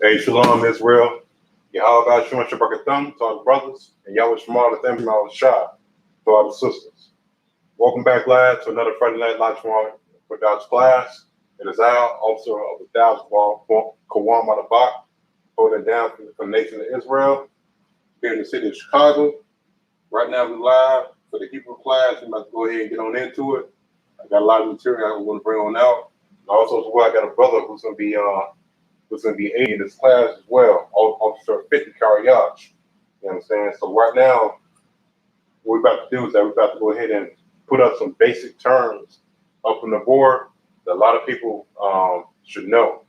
Hey, Shalom, Israel. Yahweh Shalom Shabbat to our brothers, and Yahweh Shema to them, Yahweh Shah to our sisters. Welcome back, lads, to another Friday Night Lashawan for Qadash class. It is Al, officer of the Qadash Kawam Adabak, holding down for the nation of Israel, here in the city of Chicago. Right now, we're live for the Hebrew class. We're about to go ahead and get on into it. I got a lot of material I want to bring on out. And also, as well, I got a brother who's going to be aiding this class as well, Officer 50 Qadash. You understand? So right now, what we're about to do is that we're about to go ahead and put up some basic terms up on the board that a lot of people should know.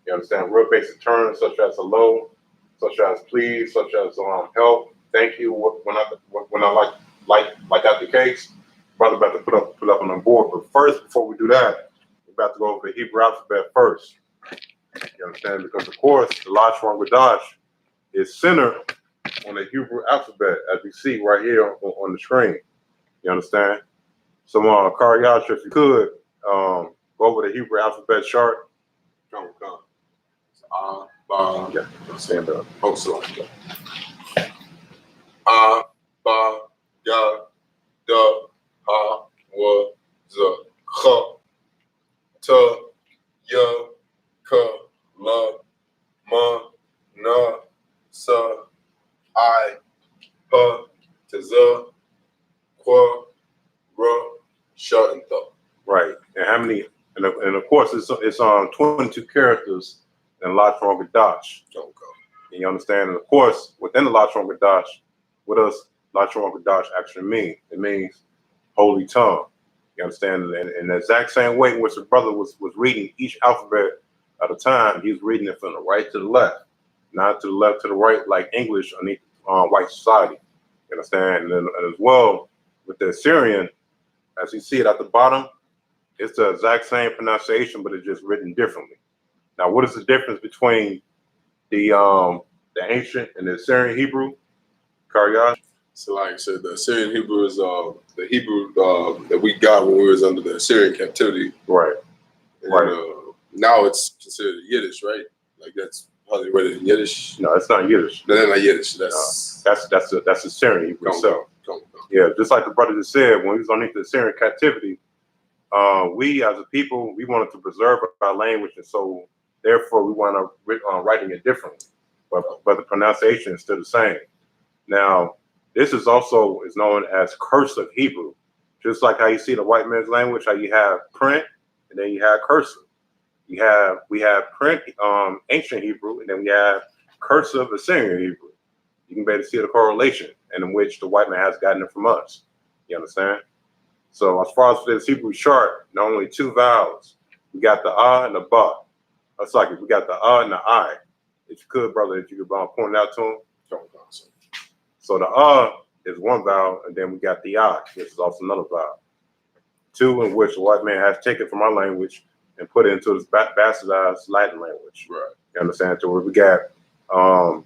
You understand? Real basic terms such as hello, such as please, such as help, thank you. When I like out the case, brother about to put up on the board. But first, before we do that, we're about to go over the Hebrew alphabet first. You understand? Because of course, the Lashawan Qadash is centered on the Hebrew alphabet, as we see right here on the screen. You understand? So, Qadash, if you could, go over the Hebrew alphabet chart. Yeah, Stand up. oh, so A, Ba, Ya, Da, Ha, Wa, Z, Kha, Ta, Ya, Ka, La, Ma, Na, Sa, I, Pa, Tza, Qua, Ra, Sha, and Tha. Right. And how many? And of course, it's 22 characters in Lashawan Qadash. Okay. And you understand? And of course, within the Lashawan Qadash, what does Lashawan Qadash actually mean? It means holy tongue. You understand? And in the exact same way in which the brother was reading each alphabet at a time, he was reading it from the right to the left, not to the left to the right like English underneath white society. You understand? And as well with the Assyrian, as you see it at the bottom, it's the exact same pronunciation, but it's just written differently. Now, what is the difference between the ancient and the Assyrian Hebrew? Qadash? So like I said, the Assyrian Hebrew is the Hebrew that we got when we was under the Assyrian captivity. Right. And, Right. Now it's considered Yiddish, right? Like that's how they read it in Yiddish. No, it's not Yiddish. No, not Yiddish. That's Assyrian Hebrew itself. Yeah, just like the brother just said, when he was underneath the Assyrian captivity, we as a people, we wanted to preserve our language, and so therefore we wound up writing it differently. But the pronunciation is still the same. Now, this is known as cursive Hebrew, just like how you see the white man's language, how you have print and then you have cursive. We have print ancient Hebrew, and then we have cursive Assyrian Hebrew. You can better see the correlation and in which the white man has gotten it from us. You understand? So as far as for this Hebrew chart, not only two vowels, we got the and the ba. That's like we got the and the I. If you could, brother, if you could point it out to him. So the is one vowel, and then we got the I, which is also another vowel. Two in which the white man has taken from our language and put it into this bastardized Latin language. Right. You understand? So we got our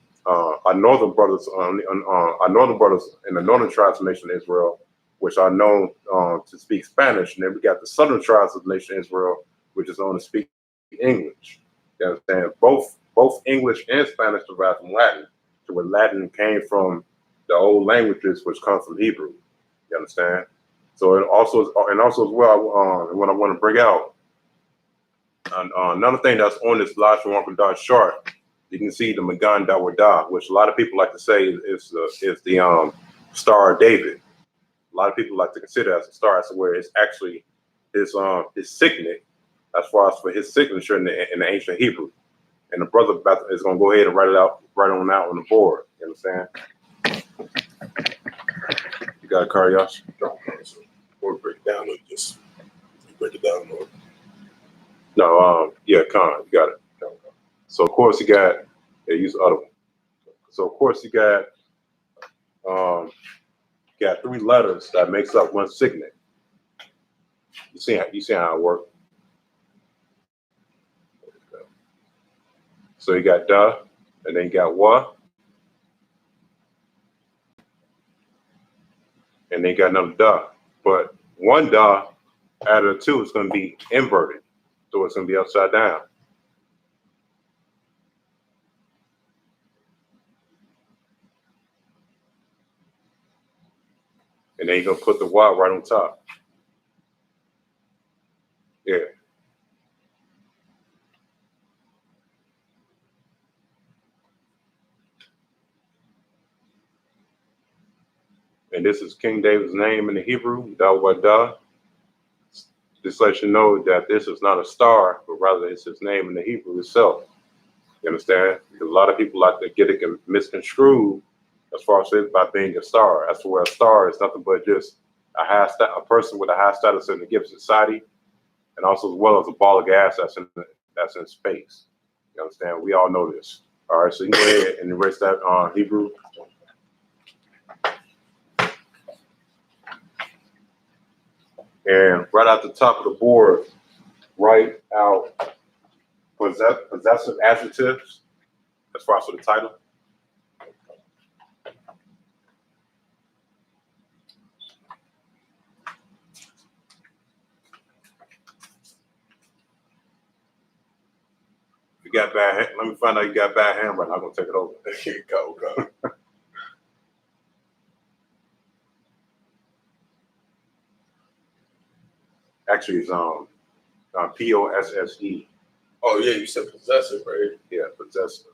northern brothers, our northern brothers in the northern tribes of the nation of Israel, which are known to speak Spanish, and then we got the southern tribes of the nation of Israel, which is known to speak English. You understand? Both English and Spanish derived from Latin, so where Latin came from the old languages, which come from Hebrew. You understand? So it also as well, what I want to bring out, another thing that's on this Lashawan Qadash chart, you can see the Magan Dawadah, which a lot of people like to say is the Star of David. A lot of people like to consider as a star, as where it's actually his signet, as far as for his signature in the ancient Hebrew. And the brother is going to go ahead and write on out on the board. You understand? You got a Qadash? Or break it down, or just break it down. Or... No, yeah, Khan, you got it. So of course you got, use the other one. So of course you got three letters that makes up one signet. You see how it works. So you got da, and then you got wa, and then you got another da. But one da out of the two is going to be inverted, so it's going to be upside down. And then you're gonna put the Y right on top. Yeah. And this is King David's name in the Hebrew, Dawadah. This lets you know that this is not a star, but rather it's his name in the Hebrew itself. You understand? Because a lot of people like to get it misconstrued as far as it by being a star. As to where a star is nothing but just a person with a high status in the given society, and also as well as a ball of gas that's in space. You understand? We all know this. All right, so you can go ahead and erase that on Hebrew. And right at the top of the board, write out possessive adjectives as far as for the title. If you got bad hand, let me find out you got bad handwriting. I'm gonna take it over. Go. Actually, it's P-O-S-S-E. Oh yeah, you said possessive, right? Yeah, possessive.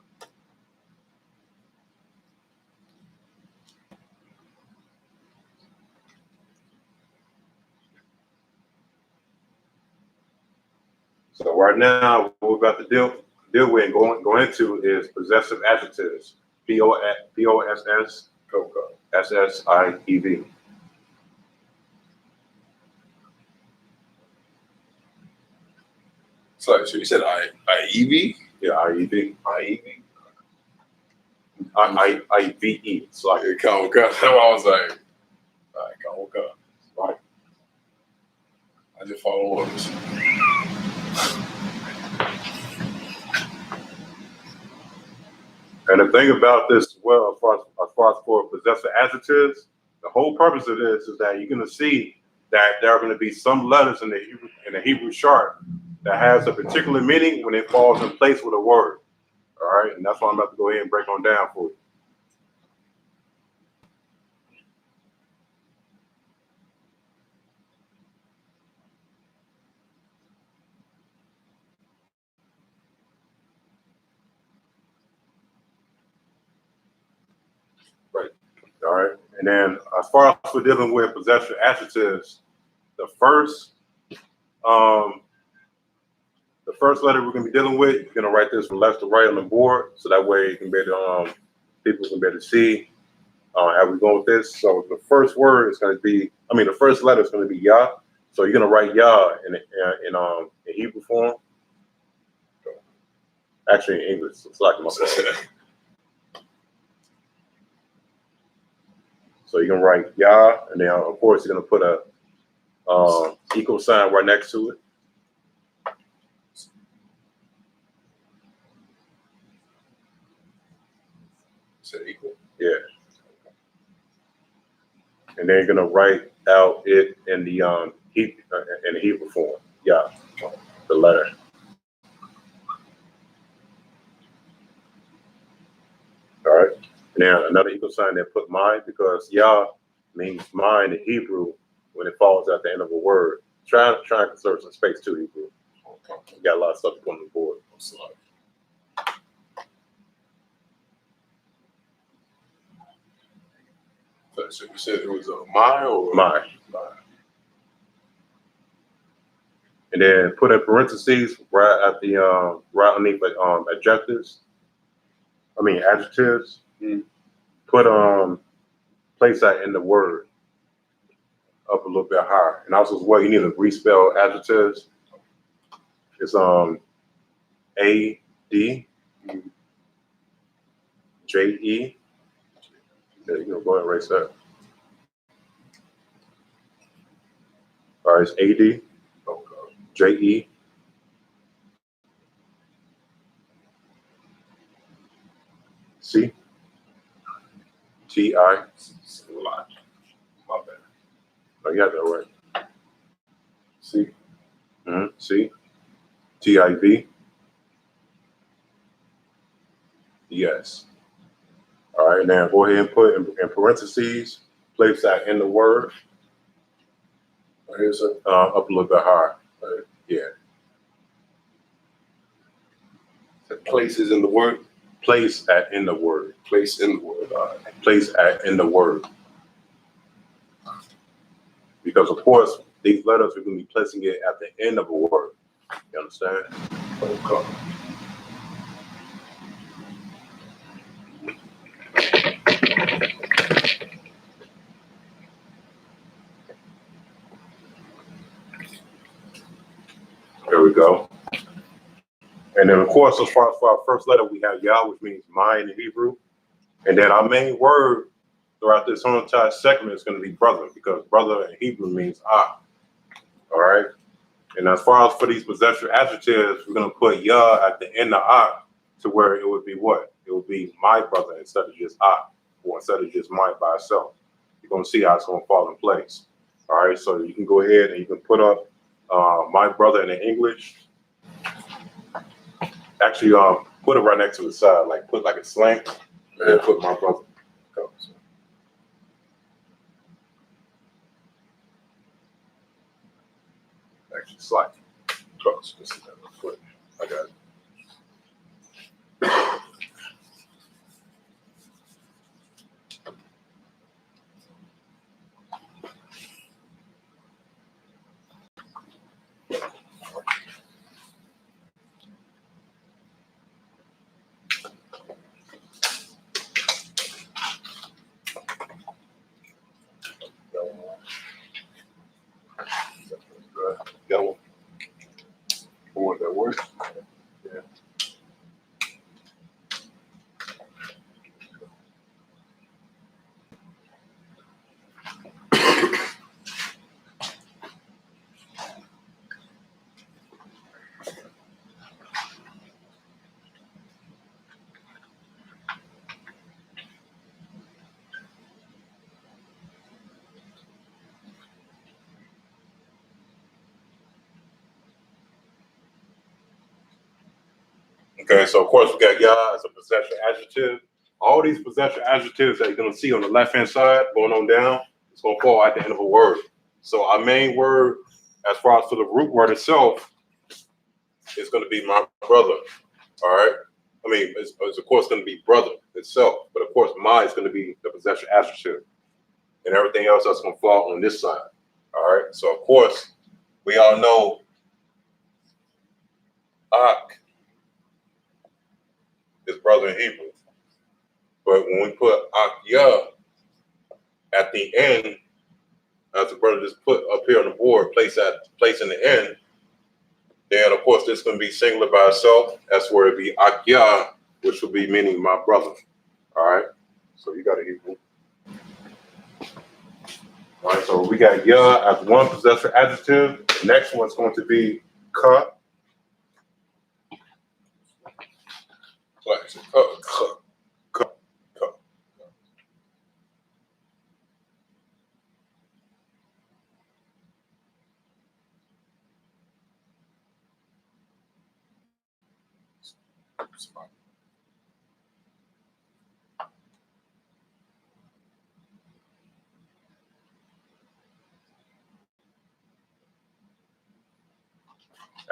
So right now, what we're about to deal with and go into is possessive adjectives. P-O-S-S-S-I-E-V. So you said I-E-V? Yeah, I-E-V. I-E-V? I-V-E. It's like Yeah, come on. I was like, all right, come on. right. I just follow orders. And the thing about this as well, as far as for possessive adjectives, the whole purpose of this is that you're going to see that there are going to be some letters in the Hebrew chart that has a particular meaning when it falls in place with a word. All right, and that's what I'm about to go ahead and break on down for you. Right. All right, and then as far as we're dealing with possessive adjectives, the first letter we're going to be dealing with, you're going to write this from left to right on the board, so that way you can be able to, people can be able to see how we go with this. So the first word is going to be, the first letter is going to be Yah. So you're going to write Yah in Hebrew form. Actually, in English, it's like my fault. So you're going to write Yah, and then of course you're going to put a equal sign right next to it. Is it equal? Yeah. And then you're going to write out it in the Hebrew form. Yeah, the letter. All right. Now another equal sign there, put mine, because Yah means mine in Hebrew when it falls at the end of a word. Try and conserve some space too, Hebrew. You got a lot of stuff to put on the board. I'm sorry. So you said it was my or Mine. And then put in parentheses right at the right underneath adjectives. Adjectives. Put place that in the word up a little bit higher. And also as well, you need to respell adjectives. It's A-D-J-E. There you go. Go ahead and erase that. All right, it's A-D-J-E. C-T-I. My bad. Oh, you got that right. C. C-T-I-V. Yes. All right, now go ahead and put in parentheses Place that in the word. Right here, sir. Up a little bit higher. Yeah. The places in the word. Place at in the word. Place in the word. All right. Place at in the word. Because of course, these letters are going to be placing it at the end of a word. You understand? Okay. There we go. And then, of course, as far as for our first letter, we have Yah, which means my in Hebrew. And then our main word throughout this whole entire segment is going to be brother, because brother in Hebrew means I. All right. And as far as for these possessive adjectives, we're going to put Yah at the end of I to where it would be what? It would be my brother instead of just I, or instead of just mine by itself. You're going to see how it's going to fall in place. All right. So you can go ahead and you can put up my brother in the English. Actually, put it right next to the side, like put like a slant, and then put my brother. Actually, slide. Close. Just another foot. I got it. Got one. One that works. Yeah. Okay, so of course we got Yah as a possession adjective. All these possession adjectives that you're going to see on the left-hand side going on down, it's going to fall at the end of a word. So our main word, as far as for the root word itself, is going to be my brother. All right. I mean, it's of course going to be brother itself, but of course my is going to be the possession adjective, and everything else that's going to fall on this side. All right. So of course we all know I.S.U.P.K is brother in Hebrew. But when we put Yah at the end, as the brother just put up here on the board, place in the end, then of course this is going to be singular by itself. That's where it be Yah, which will be meaning my brother. All right. So you got it Hebrew. All right. So we got Yah as one possessive adjective. The next one's going to be Ka.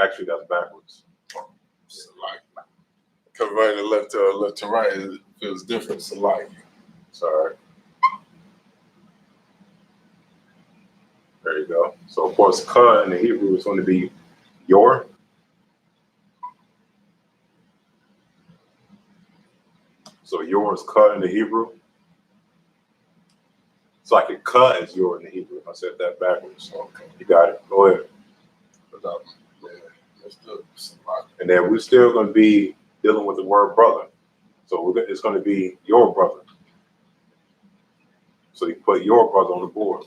Actually, that's backwards. Like converting left to right, it feels different. It's like. Sorry. There you go. So of course, Ka in the Hebrew is going to be your. So yours Ka in the Hebrew. It's like a Ka is your in the Hebrew. I said that backwards. Okay, you got it. Go ahead. And then we're still going to be dealing with the word brother. So it's going to be your brother. So you put your brother on the board.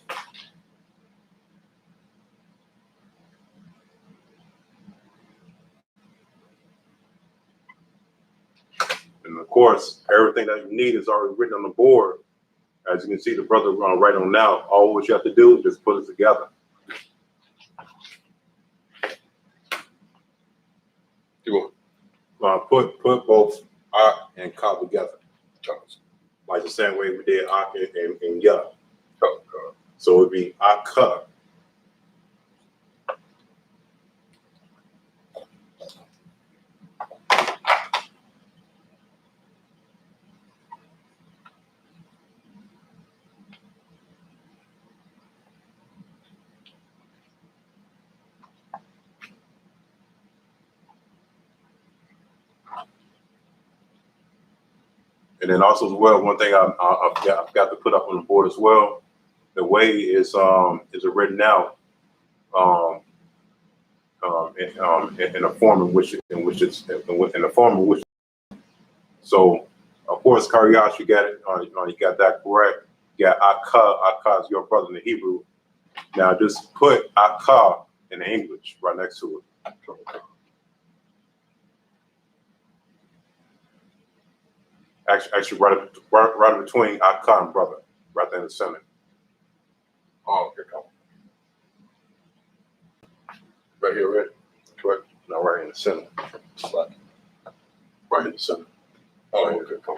And of course, everything that you need is already written on the board. As you can see, the brother right on now. All what you have to do is just put it together. Put both Ak and Ka together. Like the same way we did Ak and Yah. So it would be I.S.U.P.K. And then also as well, one thing I've got to put up on the board as well. The way is written out in a form in which it's in a form in which. So of course, Qadash, you got it. You got that correct. You got I.S.U.P.K is your brother in the Hebrew. Now just put I.S.U.P.K in the English right next to it. Actually, right between I.S.U.P.K and brother, right there in the center. Oh, okay, come. Right here, right? Correct. No, right in the center. Right in the center. Oh, okay, come.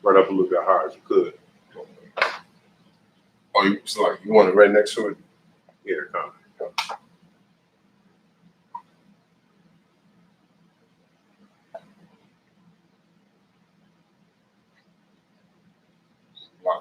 Right up a little bit higher as you could. Oh, you want it right next to it? Yeah, come. Wow.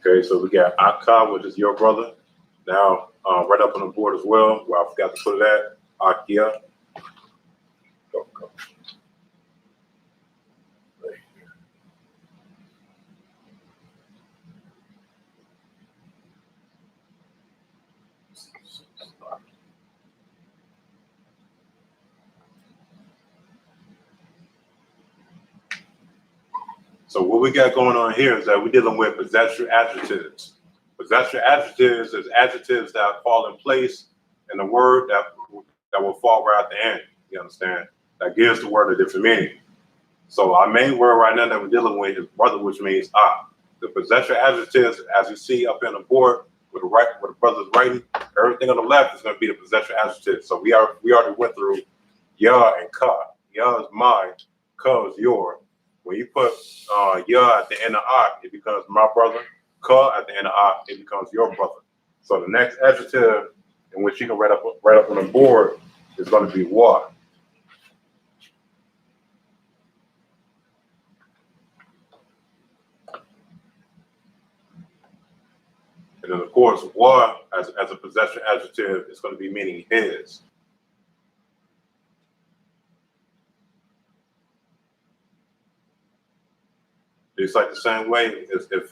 Okay, so we got I.S.U.P.K, which is your brother. Now, right up on the board as well, where I forgot to put it at, I.S.U.P.K. Go. So what we got going on here is that we're dealing with possessor adjectives. Possessor adjectives is adjectives that fall in place in the word that will fall right at the end. You understand? That gives the word a different meaning. So our main word right now that we're dealing with is brother, which means I. The possessor adjectives, as you see up in the board with the brother's writing, everything on the left is going to be the possessor adjective. So we already went through ya and ka. Ya is mine, ka is your. When you put ya at the end of I, it becomes my brother. Ka at the end of I, it becomes your brother. So the next adjective in which you can write up on the board is going to be wa. And then, of course, wa as a possessor adjective is going to be meaning his. It's like the same way if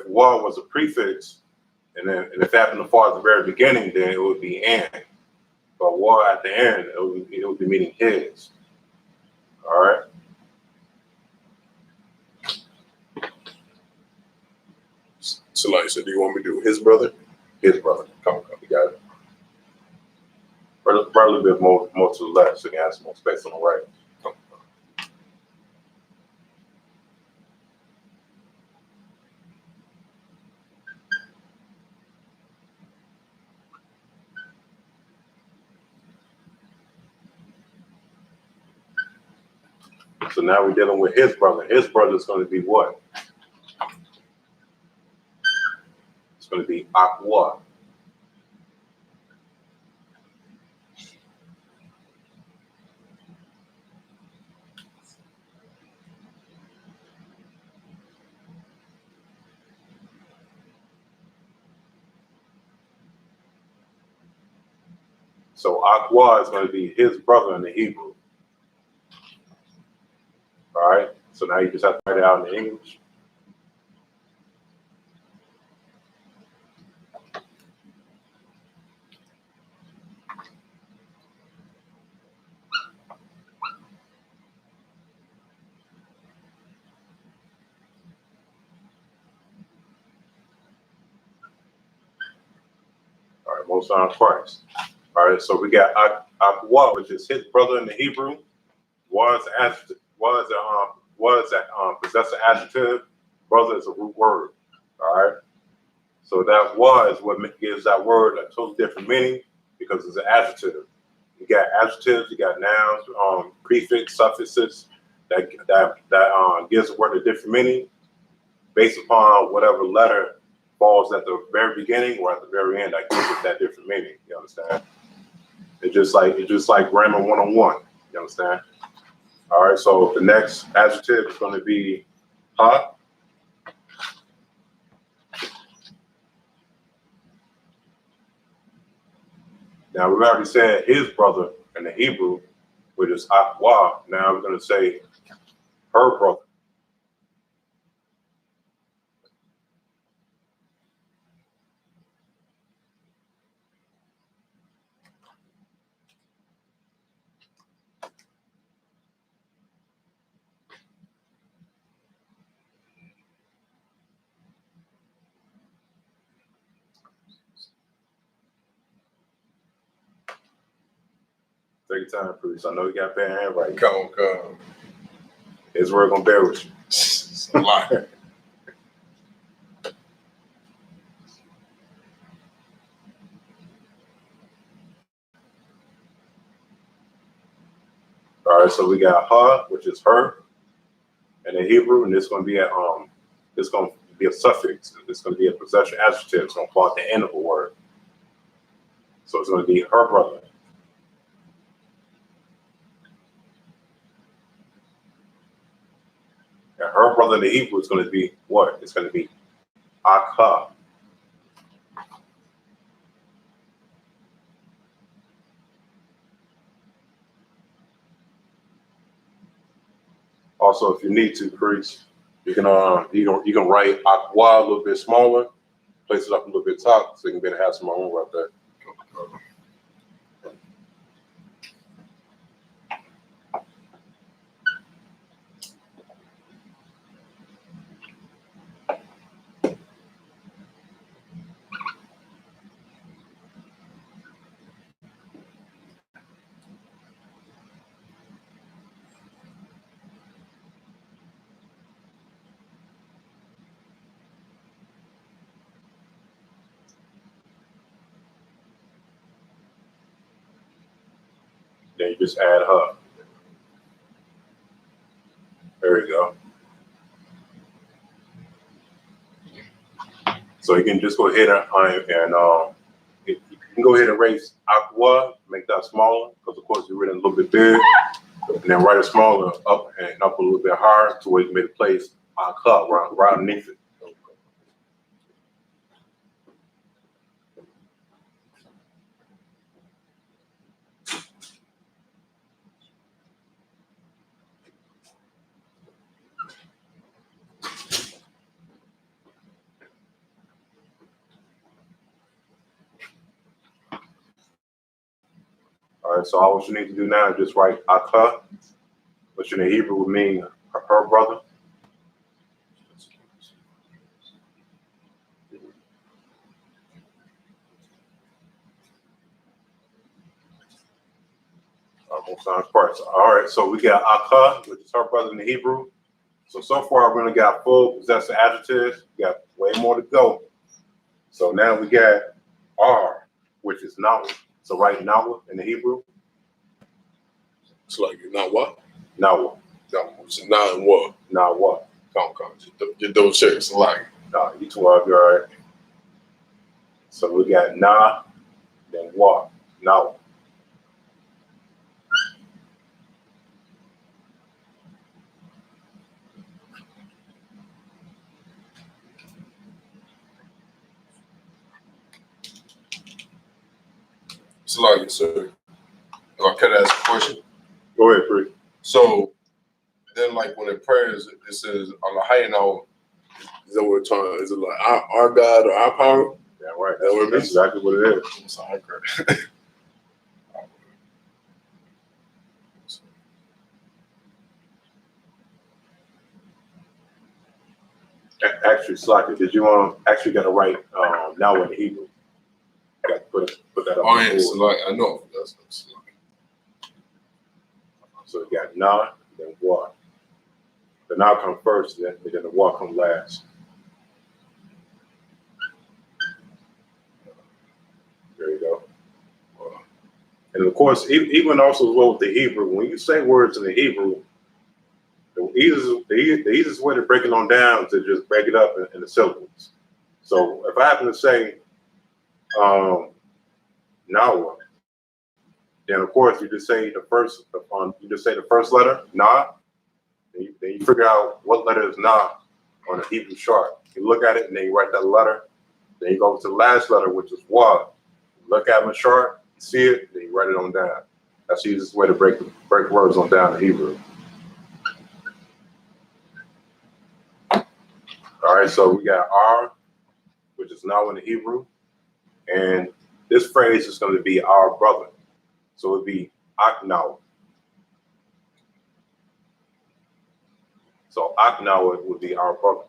wa was a prefix, and if it happened to fall at the very beginning, then it would be and. But wa at the end, it would be meaning his. All right. So like, so do you want me to do his brother? His brother. Come, you got it. Right a little bit more to the left, so you can have some more space on the right. So now we're dealing with his brother. His brother is going to be what? It's going to be Aqua. So Aqua is going to be his brother in the Hebrew. All right. So now you just have to write it out in English. most on Christ. All right, so we got Aqua, which is his brother in the Hebrew. Was that possessive adjective. Brother is a root word. All right. So that was what gives that word a totally different meaning because it's an adjective. You got adjectives, you got nouns, prefix, suffixes that gives the word a different meaning based upon whatever letter falls at the very beginning or at the very end that gives it that different meaning. You understand? It's just like grammar 101. You understand? All right. So the next adjective is going to be ha. Now, we've already said his brother in the Hebrew, which is Aqua. Now we're going to say her brother. Take your time, please. I know you got bad handwriting. Come. His word going to bear with you. It's a lot. All right, so we got ha, which is her, in the Hebrew, and it's going to be a suffix. It's going to be a possession adjective. It's going to fall at the end of a word. So it's going to be her brother. And her brother in the Hebrew is going to be what? It's going to be Akha. Also, if you need to, Chris, you can write Aqua a little bit smaller, place it up a little bit top, so you can better have some room right there. Then you just add her. There you go. So you can just go ahead and you can go ahead and erase Aqua, make that smaller, because of course you're written a little bit big, and then write it smaller up and up a little bit higher to where you can make a place Aqua right underneath it. All right, so all what you need to do now is just write Akha, which in the Hebrew would mean her brother. Almost sounds parts. All right, so we got Akha, which is her brother in the Hebrew. So far we're gonna got full possessive adjectives. We got way more to go. So now we got R, which is Nawa. So write Nawa in the Hebrew. It's like you're not what? Nawa. No, it's not in what? Nawa. Come. Just double check. It's like. Nah, you 12, you're all right. So we got Na, then Wa, Nawa. It's like, sir. Can I ask a question? Go ahead, Free. So then, like when it prayers, it says "Allahayna." Is that what it's talking? Is it like our God or our power? Yeah, right. That's exactly what it is. It's all great. Actually, Slacker, did you actually got to write now in Hebrew? got to put that up. Oh, yeah, so like, I know. That's So you got na, then wa. The na come first, then the wa come last. There you go. And of course, even also as well with the Hebrew, when you say words in the Hebrew, the easiest way to break it on down is to just break it up in the syllables. So if I happen to say nawa, then of course you just say the first letter na. Then you figure out what letter is na on the Hebrew chart. You look at it and then you write that letter. Then you go to the last letter, which is wa. You look at the chart, you see it, then you write it on down. That's the easiest way to break words on down in Hebrew. All right, so we got R, which is now in the Hebrew, and this phrase is going to be our brother. So it'd be Aknaw. So Aknaw would be our brother.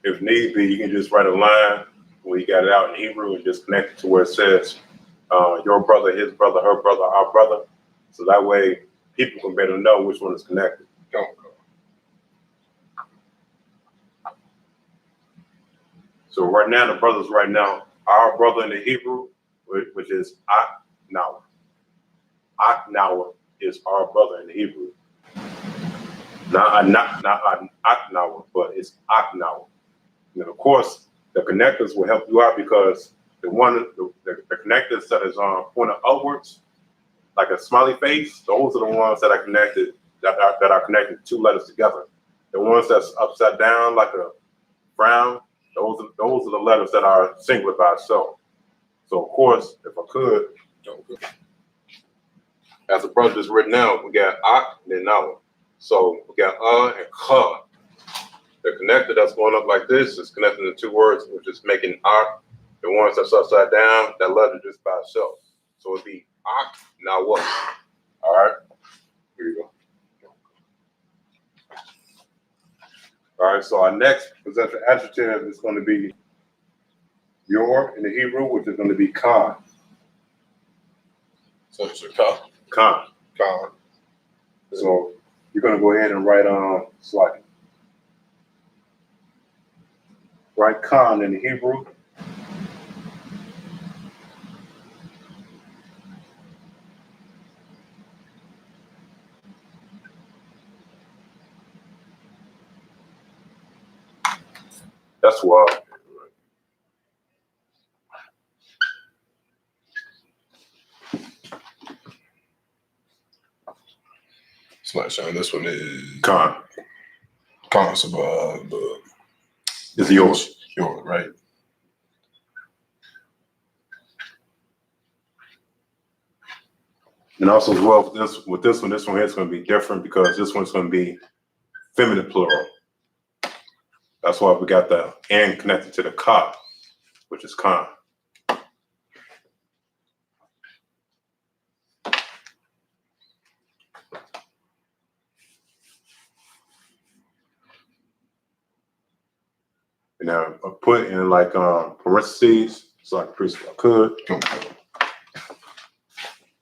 If need be, you can just write a line where you got it out in Hebrew and just connect it to where it says your brother, his brother, her brother, our brother. So that way people can better know which one is connected. So right now, the brothers right now, our brother in the Hebrew, which is Aknaw. Aknaw is our brother in the Hebrew. Not Aknaw, but it's Aknaw. And of course, the connectors will help you out because the connectors that is pointed upwards, like a smiley face, those are the ones that are connected, that are connected two letters together. The ones that's upside down, like a frown, those are the letters that are singular by itself. So of course, if I could, as the brother just written out, we got Ak and then Nawa. So we got and Ka. The connector that's going up like this is connecting the two words, which is making Ak. The ones that's upside down, that letter just by itself. So it'd be Ak Nawa. All right, here you go. All right, so our next possessive adjective is going to be your in the Hebrew, which is going to be Khan. So it's a Ka? Khan. Ka. So you're going to go ahead and write slightly. Write Khan in the Hebrew. That's wild. Lashawan, this one is Khan. Concept It's yours. Yours, right? And also as well with this one here is going to be different because this one's going to be feminine plural. That's why we got the and connected to the ka, which is Khan. And now I put in like parentheses so I could.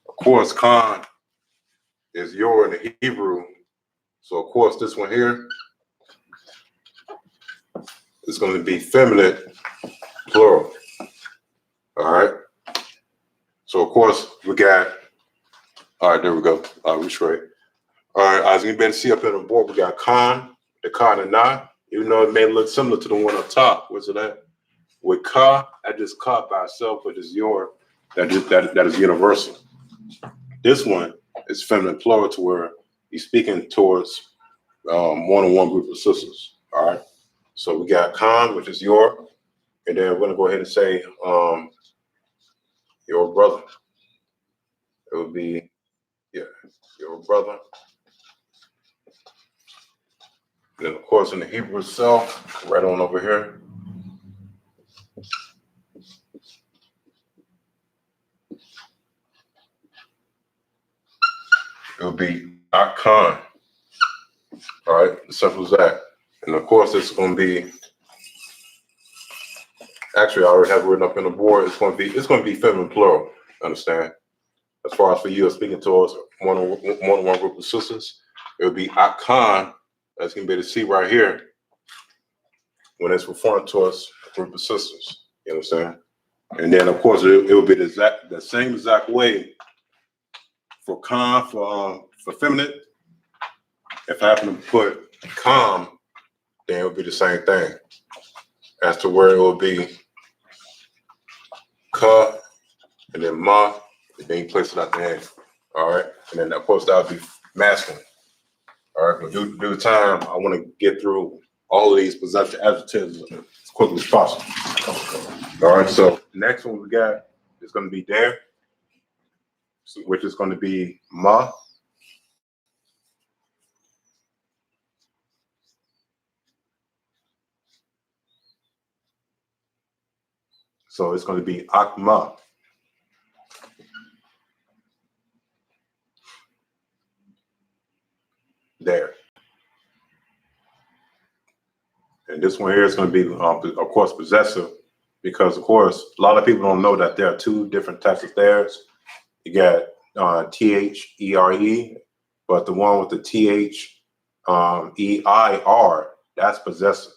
Of course, Khan is your in the Hebrew. So of course this one here is going to be feminine plural. All right. So of course we got, all right, there we go. We straight. All right, as you can see up on the board, we got Khan, the Khan and Na, even though it may look similar to the one up top. What's it at? With Ka, that just Ka by itself, but it's your, that is universal. This one is feminine plural to where he's speaking towards one-on-one group of sisters. All right. So we got Khan, which is your, and then we're gonna go ahead and say your brother. It would be, yeah, your brother. And then of course in the Hebrew itself, right on over here. It would be Khan. All right, simple as that. And of course it's gonna be, actually I already have it written up on the board, it's gonna be feminine plural, understand? As far as for you speaking to us one-on-one group of sisters, it would be Khan, as you can be able to see right here, when it's referring to us a group of sisters. You understand? And then of course it would be the same exact way for Khan for feminine. If I happen to put calm, then it would be the same thing. As to where it would be ka and then ma, and then you place it at the end. All right. And then of course that would be masculine. All right. But due to time, I want to get through all of these possessive adjectives as quickly as possible. All right. So next one we got is going to be there, which is going to be ma. So it's going to be akma. There. And this one here is going to be, of course, possessive, because, of course, a lot of people don't know that there are two different types of theirs. You got T-H-E-R-E, but the one with the T-H-E-I-R, that's possessive.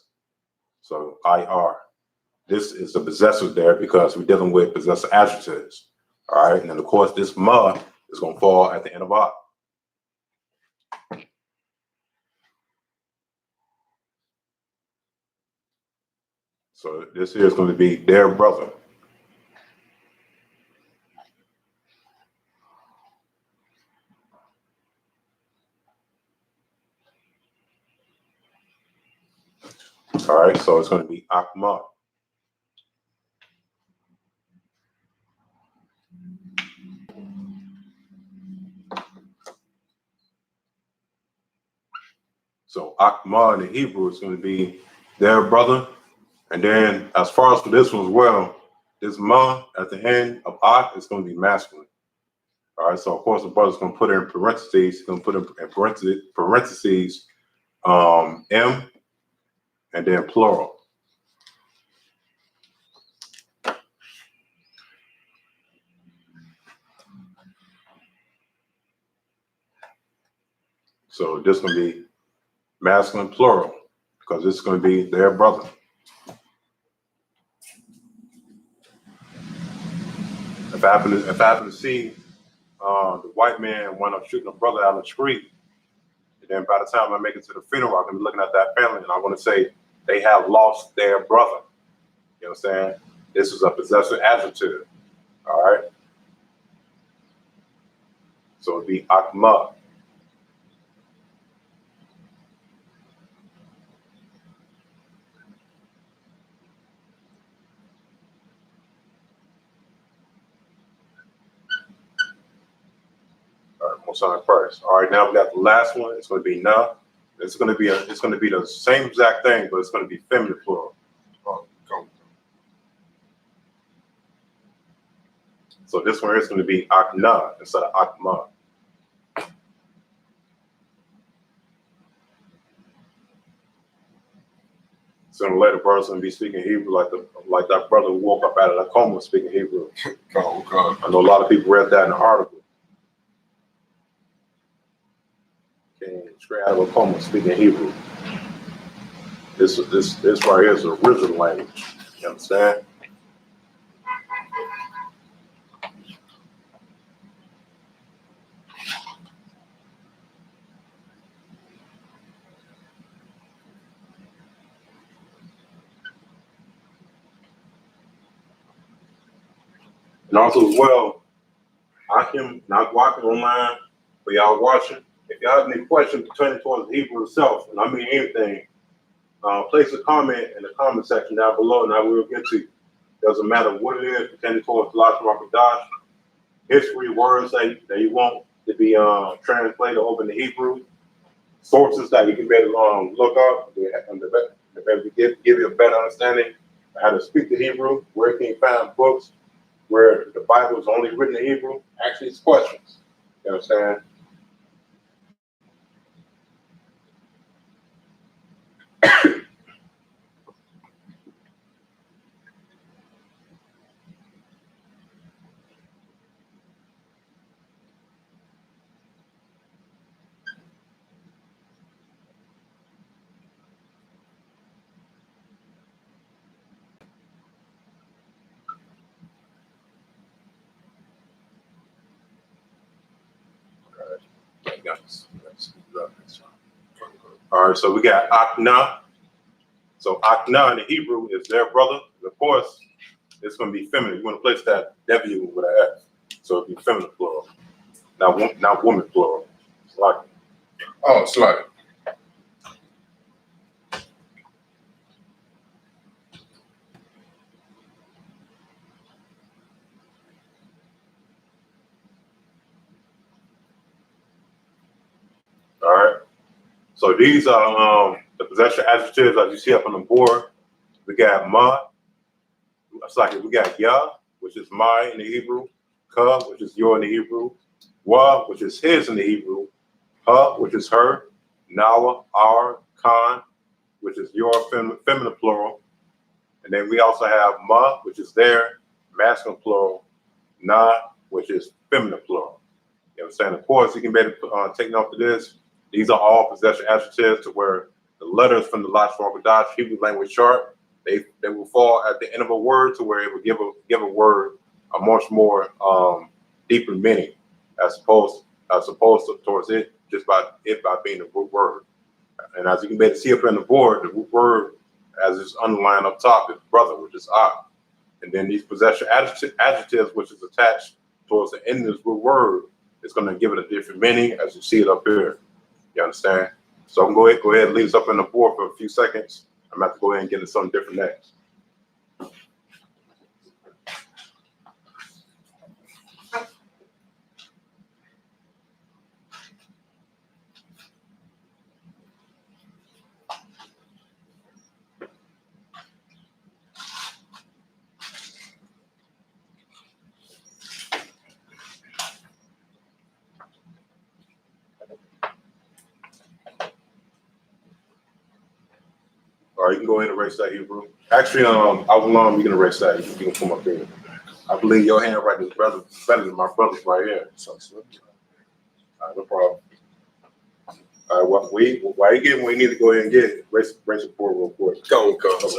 So I-R. This is the possessive there because we're dealing with possessive adjectives. All right. And then, of course, this ma is going to fall at the end of I. So this here is going to be their brother. All right. So it's going to be akma. So akma in the Hebrew is going to be their brother. And then as far as for this one as well, this ma at the end of ak is going to be masculine. All right, so of course the brother's going to put it in parentheses. He's going to put in parentheses m and then plural. So this is going to be masculine plural because this is going to be their brother. If I happen to see the white man wind up shooting a brother out of the street, and then by the time I make it to the funeral, I'm going to be looking at that family and I want to say they have lost their brother. You know what I'm saying? This is a possessive adjective. All right. So it'd be akma. All right, most on first. All right, now we got the last one. It's going to be na. It's going to be the same exact thing, but it's going to be feminine plural. So this one here is going to be akna instead of akma. Sooner or later, brother's going to be speaking Hebrew like that brother who woke up out of that coma speaking Hebrew. I know a lot of people read that in the article. Came straight out of a coma speaking Hebrew. This right here is the original language. You understand? And also as well, not walking online, for y'all watching. If y'all have any questions pertaining towards the Hebrew itself, and I mean anything, place a comment in the comment section down below, and I will get to you. Doesn't matter what it is pertaining towards Lashawan, Qadash, history, words that you want to be translated over into Hebrew, sources that you can better look up, to give you a better understanding of how to speak the Hebrew, where you can find books where the Bible is only written in Hebrew. Ask these questions. You understand? All right, so we got Akna. So Akna in the Hebrew is their brother. And of course, it's going to be feminine. You want to place that W with an F. So it'll be feminine plural. Not woman plural. It's like, Oh, it's like. all right. So these are the possession adjectives as you see up on the board. We got ma. It's like we got ya, which is my in the Hebrew. Ka, which is your in the Hebrew. Wa, which is his in the Hebrew. Ha, which is her. Nawa, our. Khan, which is your feminine plural. And then we also have ma, which is their masculine plural. Na, which is feminine plural. You know what I'm saying? Of course, you can better take note of this. These are all possession adjectives to where the letters from the Lashawan Qadash Hebrew language chart, they will fall at the end of a word to where it will give a word a much more deeper meaning as opposed to towards it just by being the root word. And as you can better see up on the board, the root word as it's underlined up top is brother, which is I. And then these possession adjectives, which is attached towards the end of this root word, it's going to give it a different meaning as you see it up here. You understand? So I'm going to go ahead and leave this up on the board for a few seconds. I'm about to go ahead and get into something different next. All right, you can go ahead and erase that, Hebrew. Actually, you can erase that. You can come up here. I believe your handwriting is better than my brother's right here. So, all right, no problem. All right, while you getting what you need to go ahead and get, raise the board real quick. Go.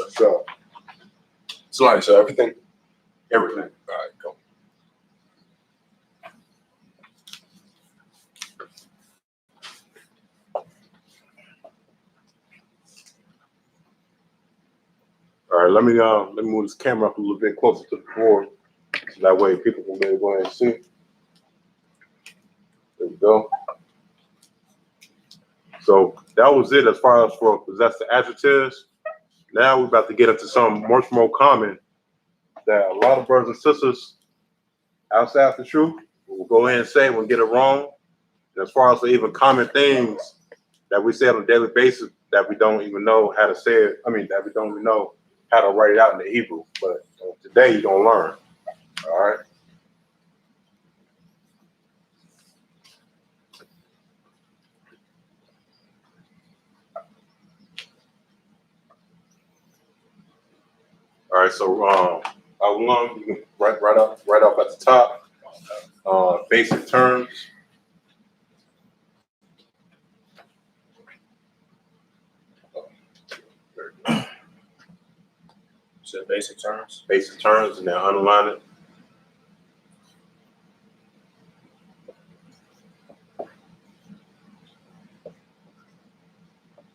So, It's like, so everything? everything. All right, go. All right, let me move this camera up a little bit closer to the board. So that way people can maybe go ahead and see. There we go. So that was it as far as for possessive adjectives. Now we're about to get into something much more common that a lot of brothers and sisters outside the truth will go ahead and say we'll get it wrong. And as far as the even common things that we say on a daily basis that we don't even know how to say it, that we don't even know how to write it out in the Hebrew. But today you're going to learn. All right. All right, so you can right up at the top. Basic terms. So basic terms. Basic terms, and then underline it.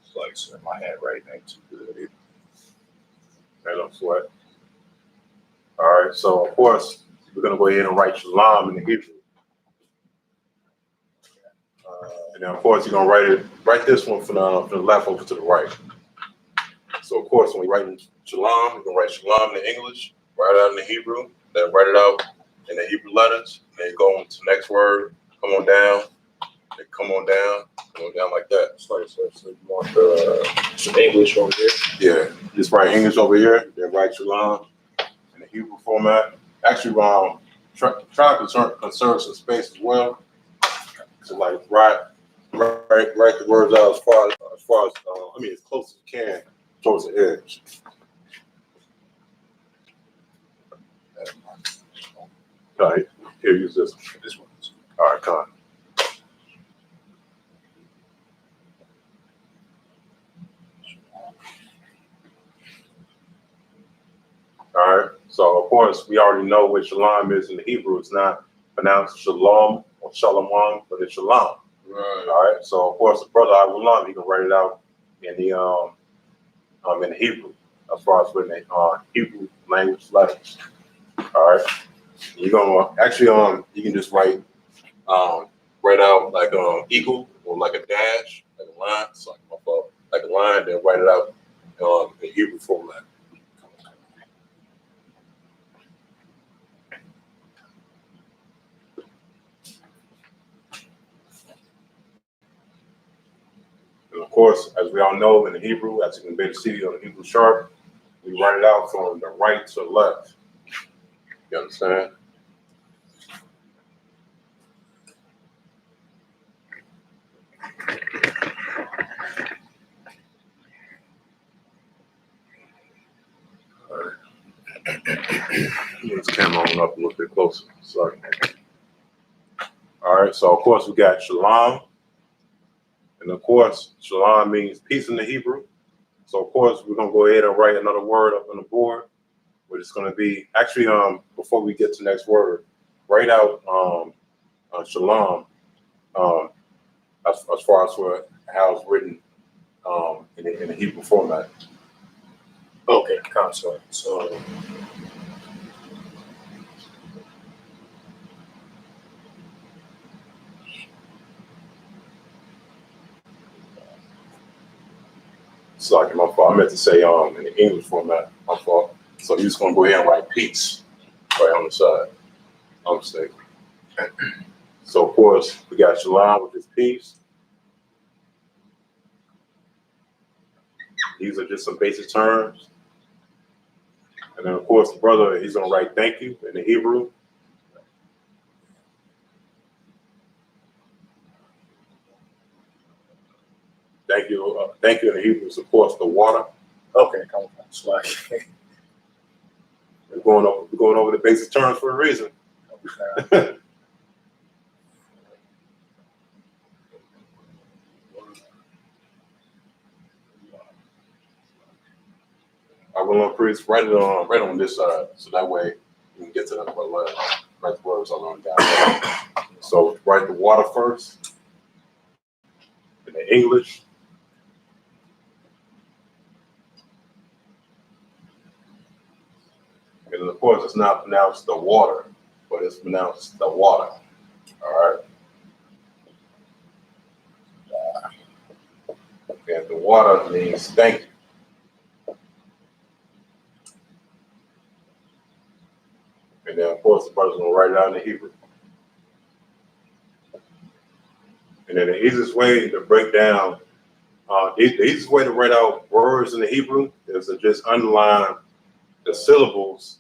It's like so my handwriting ain't too good either. No sweat. All right, so of course we're gonna go ahead and write shalom in the Hebrew. And then of course you're gonna write this one from the left over to the right. So of course when we write in Shalom, you're gonna write Shalom in the English, write it out in the Hebrew, then write it out in the Hebrew letters, then you go on to the next word, come on down, then come on down like that. So you want some English over here? Yeah, just write English over here, then write Shalom in the Hebrew format. Actually, try to conserve some space as well. So like write the words out as far as as close as you can towards the edge. All right, here, use this one. This one. All right, come on. All right, so of course we already know what shalom is in the Hebrew. It's not pronounced shalom or shalom, but it's shalom. Right. All right, so of course the brother Avulam, he can write it out in the Hebrew, as far as with the Hebrew language letters. All right, you're gonna actually you can just write out like equal or like a dash, like a line, so like a line, then write it out in Hebrew format. And of course, as we all know in the Hebrew, as you can better see on the Hebrew chart, we write it out from the right to the left. You understand? All right. Let's camera on up a little bit closer. Sorry. All right, so of course we got shalom. And of course, shalom means peace in the Hebrew. So of course we're gonna go ahead and write another word up on the board, which is gonna be actually before we get to the next word, write out shalom as far as how it's written in the Hebrew format. Okay, console. So It's like my fault. I meant to say in the English format. My fault. So you're just gonna go ahead and write peace right on the side. I'm mistaken. So of course we got shalom, which is peace. These are just some basic terms. And then of course the brother, he's gonna write thank you in the Hebrew. Thank you in the Hebrew is of course the water. okay, come on. Slack. We're going over the basic terms for a reason. I will priest write it on this side, so that way you can get to the write the words along down. So write the water first in the English. And then of course it's not pronounced the water, but it's pronounced the water. All right. And the water means thank you. And then of course the brother's gonna write it out in the Hebrew. And then the easiest way to break down, the easiest way to write out words in the Hebrew is to just underline the syllables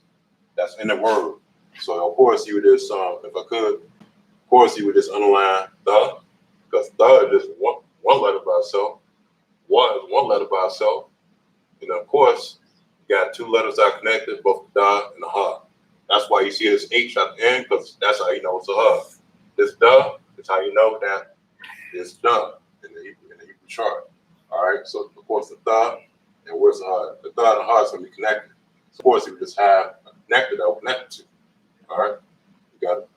that's in the word. So of course you would just, if I could, of course you would just underline the, because the is just one letter by itself. One is one letter by itself. And of course, you got two letters that are connected, both the da and the ha. That's why you see this H at the end, because that's how you know it's a ha. This da is how you know that it's da in the Hebrew chart. All right, so of course the da and where's the ha? The da and the ha is going to be connected. So of course, you would just have a connected that will connect to. All right, you got it.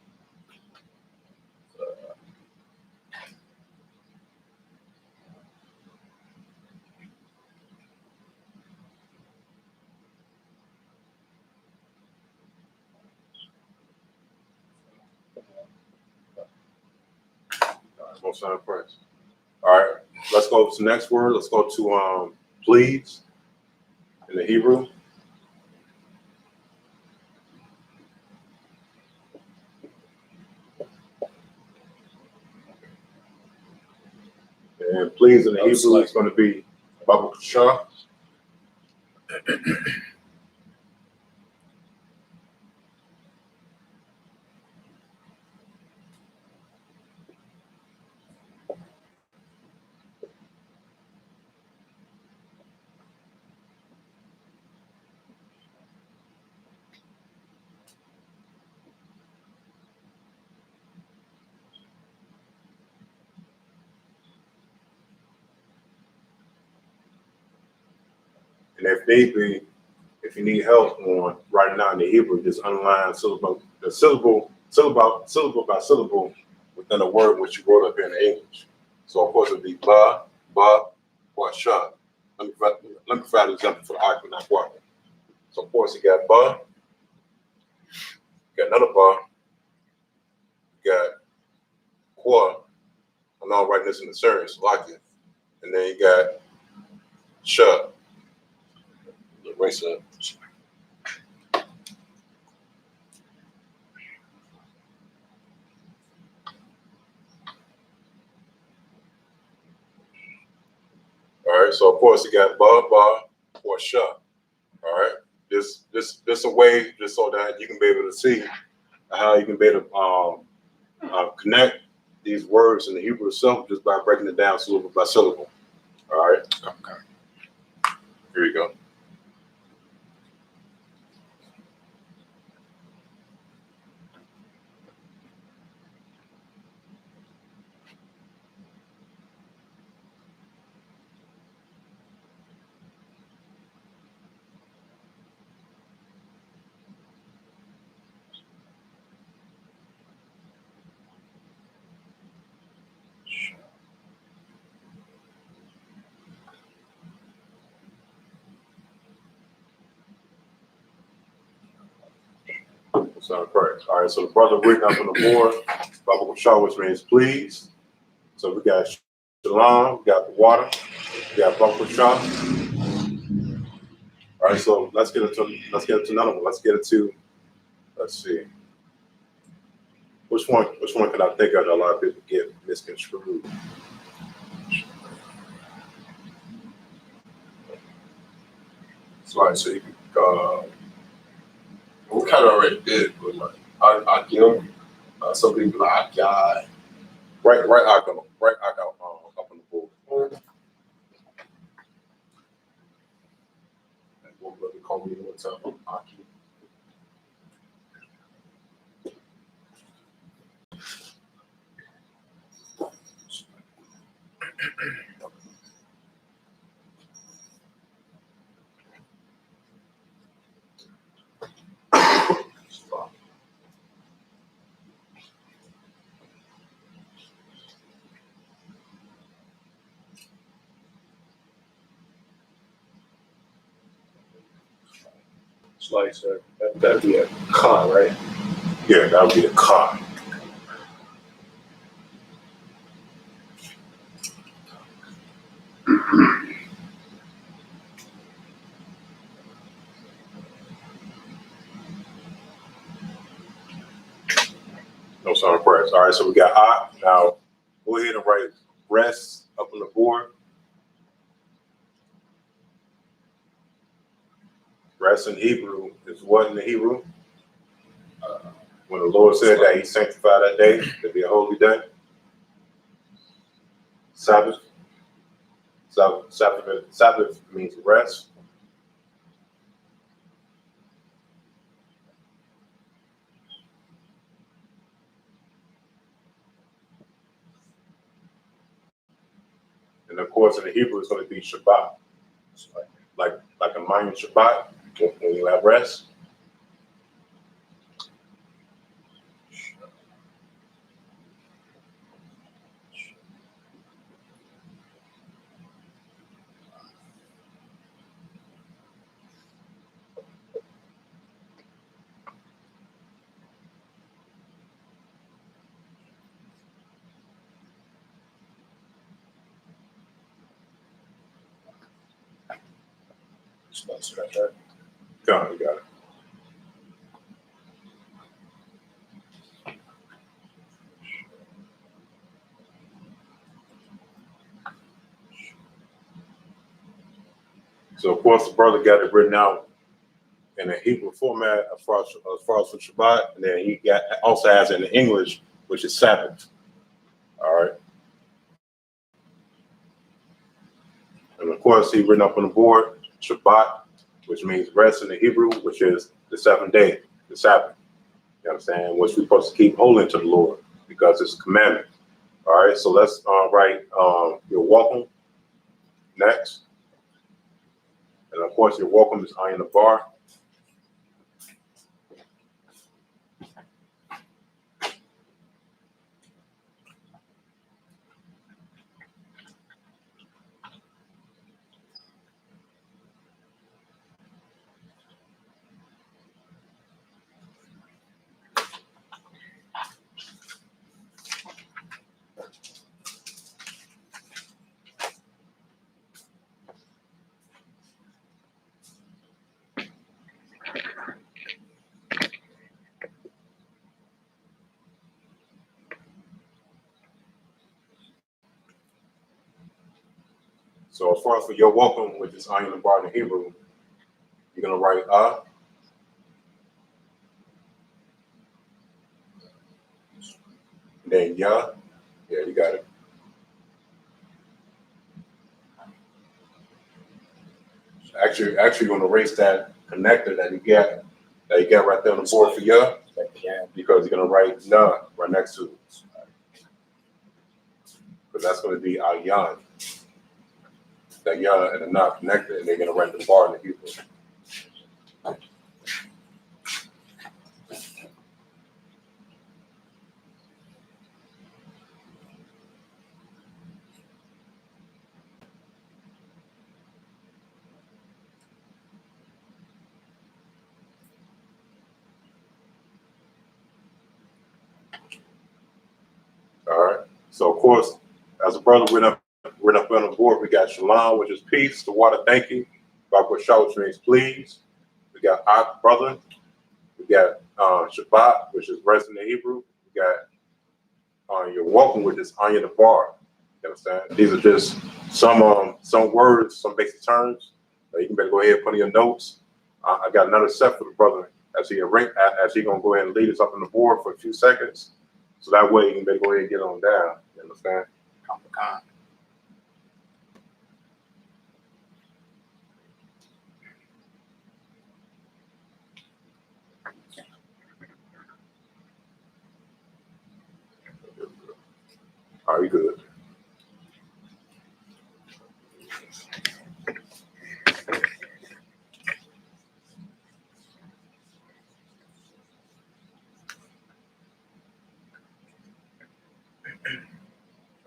No sign of praise. All right, let's go to the next word. Let's go to please in the Hebrew. And please in the Hebrew is going to be Baba Shah. And if need be, if you need help on writing out in the Hebrew, just underline syllable by syllable within a word which you wrote up here in the English. So of course it'd be ba, or sha. Let me provide an example for the article, not what. So of course you got ba, you got another ba, you got qua. I'm not writing this in the series, like it. And then you got sha. Erase up. All right, so of course you got ba, or sha. All right, this a way just so that you can be able to see how you can be able to connect these words in the Hebrew itself just by breaking it down syllable by syllable. All right, okay. Here you go. Sound correct. All right, so the brother written up on the board, Baba Shah, which means please. So we got Shalom, we got the water, we got Baba Shah. All right, so let's get into another one. Let's see. Which one can I think of that a lot of people get misconstrued? So like, so you we kind of already did, but like, I give some people like, I Right icon up on the board. one brother called me one time, Aki. Slice, that'd be a con, right? Yeah, that would be the car. No sound of prayers. All right, so we got I. Now go ahead and write rest up on the board. Rest in Hebrew is what in the Hebrew? When the Lord said that He sanctified that day to be a holy day. Sabbath. Sabbath means rest. And of course, in the Hebrew, it's going to be Shabbat. Like a minor Shabbat when you have rest. That's right. Come, you got it. So of course the brother got it written out in a Hebrew format as far as for Shabbat, and then he also has it in English, which is Sabbath. All right. And of course he written up on the board Shabbat, which means rest in the Hebrew, which is the seventh day, the Sabbath. You understand? Which we're supposed to keep holy to the Lord because it's a commandment. All right. So let's write you're welcome next. And of course, your welcome is I in the bar. So as far as for your welcome, which is I in the bar in Hebrew, you're gonna write and then yeah, you got it. Actually, you're gonna erase that connector that you got right there on the board for yeah, because you're gonna write nah right next to it, because that's gonna be ayan. That yeah and the nah connected, and they're gonna write the bar in the Hebrew. All right. So of course, as a brother went up on the board, we got SHALAM, which is peace, the water, thank you. Baruch which means please. We got brother. We got Shabbat, which is rest in the Hebrew. We got you're welcome, which is anya the bar. You understand? These are just some words, some basic terms. You can better go ahead and put in your notes. I got another set for the brother as he gonna go ahead and lead us up on the board for a few seconds. So that way you can better go ahead and get on down. You understand? All right, we good.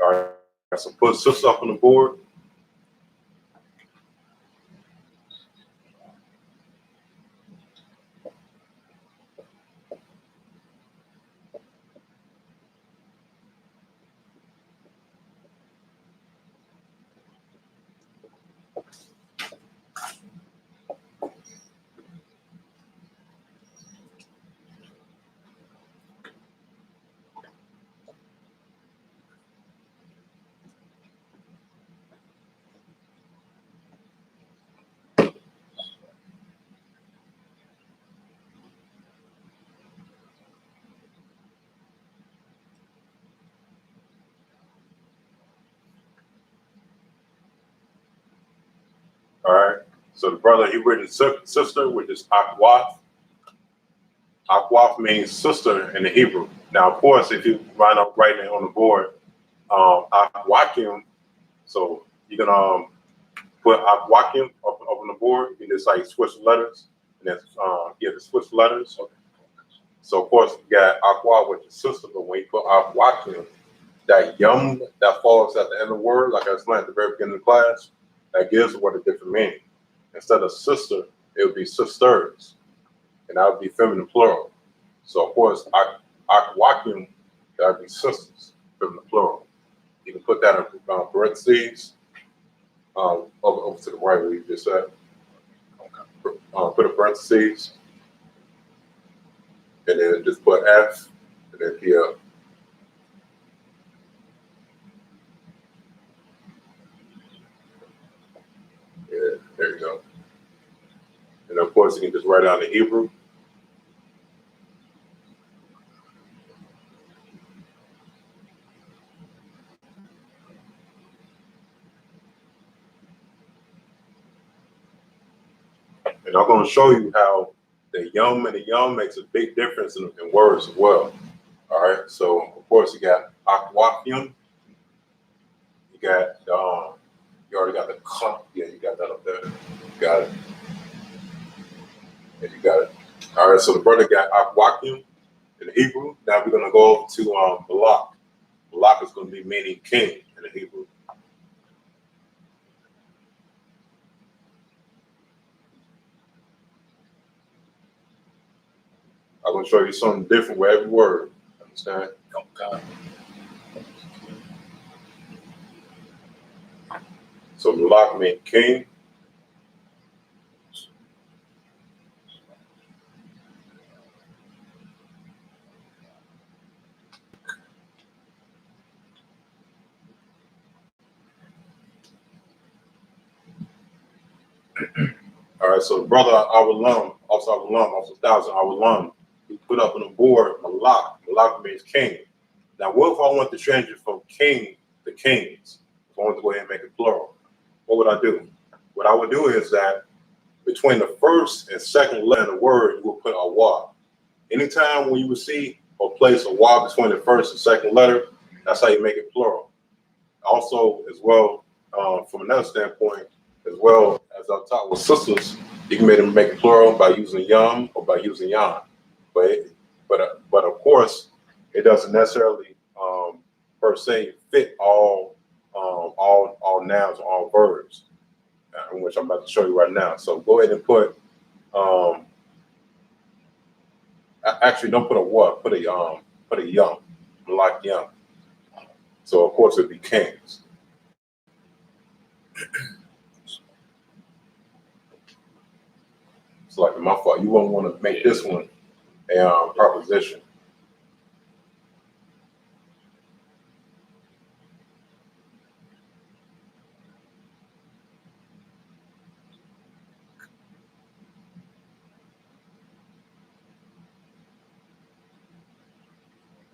All right, so put sister up on the board. All right. So the brother, he written sister, which is akwaf. Akwaf means sister in the Hebrew. Now, of course, if you wind up writing it on the board, akwakim, so you can put akwakim up on the board. You can just like switch the letters, and then the switch the letters. So of course you got akwa, which is sister, but when you put akwakim, that yum that falls at the end of the word, like I explained at the very beginning of the class, that gives the word a different meaning. Instead of sister, it would be sisters, and that would be feminine plural. So of course, akwakim, that would be sisters, feminine plural. You can put that in parentheses over to the right where you just said. put a parentheses, and then just put F, and then PL. Yeah, there you go. And of course, you can just write down the Hebrew. And I'm going to show you how the yum and the yum makes a big difference in words as well. All right. So of course you got aquafium. You got you already got the cup. Yeah, you got that up there. You got it. Yeah, you got it. All right. So the brother got aquafium in the Hebrew. Now we're going to go over to Malak. Malak is going to be meaning king in the Hebrew. I'm going to show you something different with every word. Understand? Oh, God. So Malak means king. All right, so the brother Awalam, also thousand Awalam, he put up on the board Malak. Malak means king. Now, what if I want to change it from king to kings? If I want to go ahead and make it plural, what would I do? What I would do is that between the first and second letter of the word, you will put a wa. Anytime when you would see or place a wa between the first and second letter, that's how you make it plural. Also, as well, from another standpoint, as well as I taught with sisters, you can make it plural by using yum or by using yan. But of course, it doesn't necessarily per se fit all nouns or all verbs, which I'm about to show you right now. So go ahead and put actually don't put a what, put a yum, like yum. So of course it'd be kings. It's like my fault. You won't want to make this one a proposition.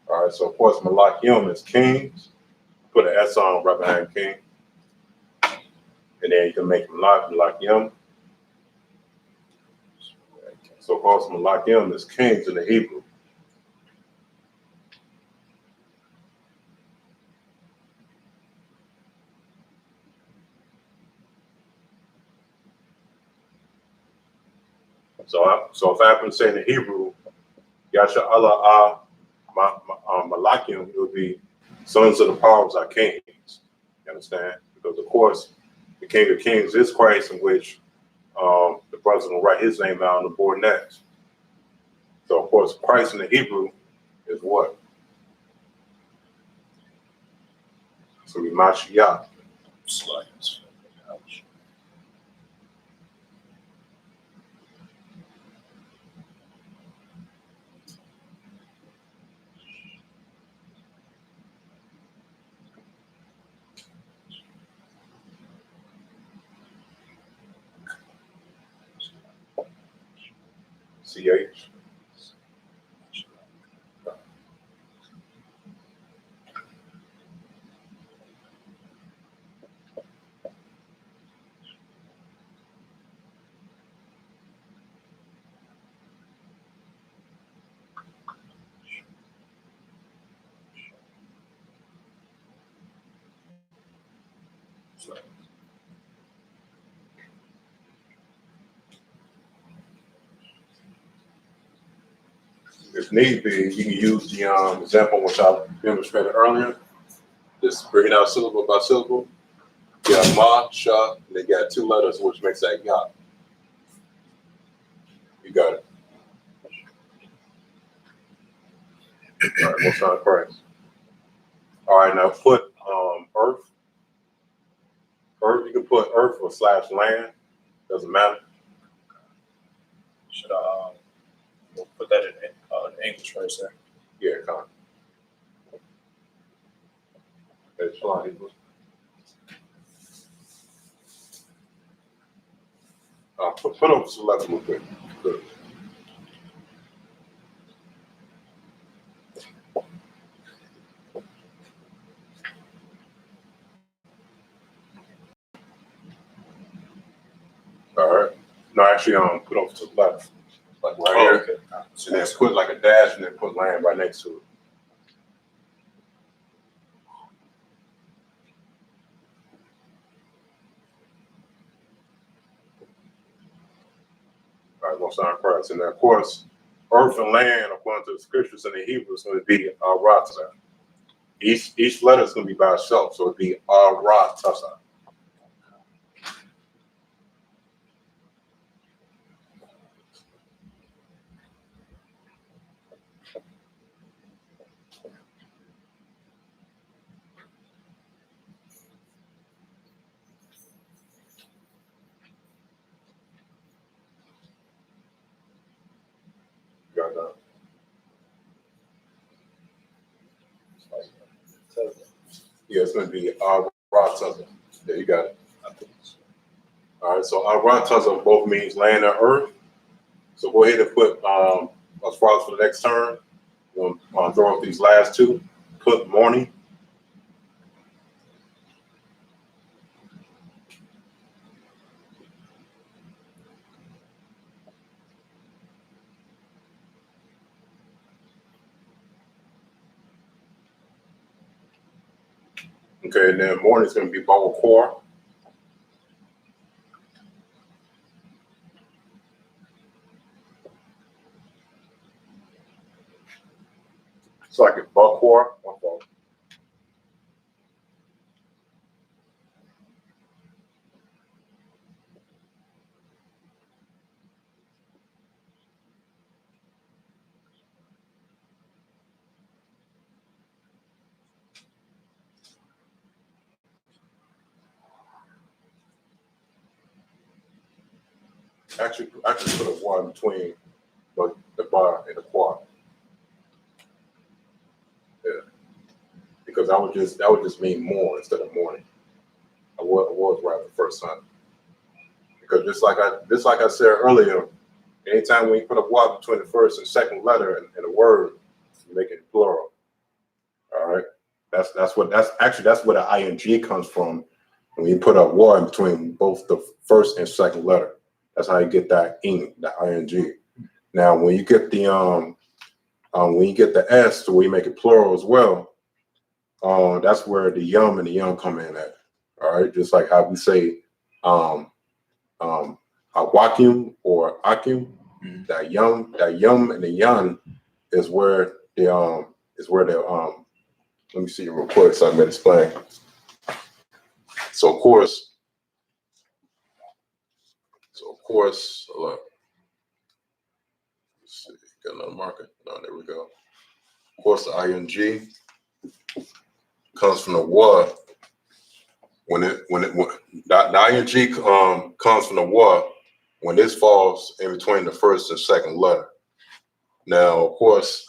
All right, so of course Malakim is kings. Put an S on right behind king. And then you can make Malakim. So of course Malakim is kings in the Hebrew. So if I happen to say in the Hebrew, Yasha Allah Malakim, it would be sons of the powers are kings. You understand? Because of course, the King of Kings is Christ, in which the brother will write his name out on the board next. So of course, Christ in the Hebrew is what? So we Mashiach. Slides. Ouch. CH. If need be, you can use the example which I demonstrated earlier. Just bring it out syllable by syllable. You got ma, sha, and they got two letters, which makes that ya. You got it. All right, most time Christ. All right, now put earth. Earth, you can put earth or /land. Doesn't matter. Should I we'll put that in English right there? Yeah, come on. It's fine. Put up some left real quick. Good. All right. No, actually, put over to the left, like right here, Okay. and then put like a dash, and then put land right next to it. All right, most on Christ, and then of course, earth and land, according to the scriptures in the Hebrew, is going to be Ratasa. Each letter is going to be by itself, so it'd be Ratasa. Got that? Yeah, it's going to be Ratasa. Yeah, you got it. All right, so Ratasa both means land and earth. So go ahead and put, as far as for the next turn, we'll throw up these last two. Put morning. Okay, and then morning is going to be Baba Core. It's like a Buckhor. Actually put a one between the bar and the quad. Yeah, because that would just mean more instead of morning. I was right the first time. Because just like I said earlier, anytime when you put a Y between the first and second letter in a word, you make it plural. All right, that's where the ing comes from. When you put a Y between both the first and second letter, that's how you get that ing. Now, when you get the S, where you make it plural as well, that's where the yum and the young come in at. All right, just like how we say awakim or akim, that yum and the yun is where the let me see real quick so I can explain. So of course, look, let's see, got another marker. No, there we go. Of course, the ing comes from the wa. When the ing comes from the wa, when this falls in between the first and second letter. Now, of course,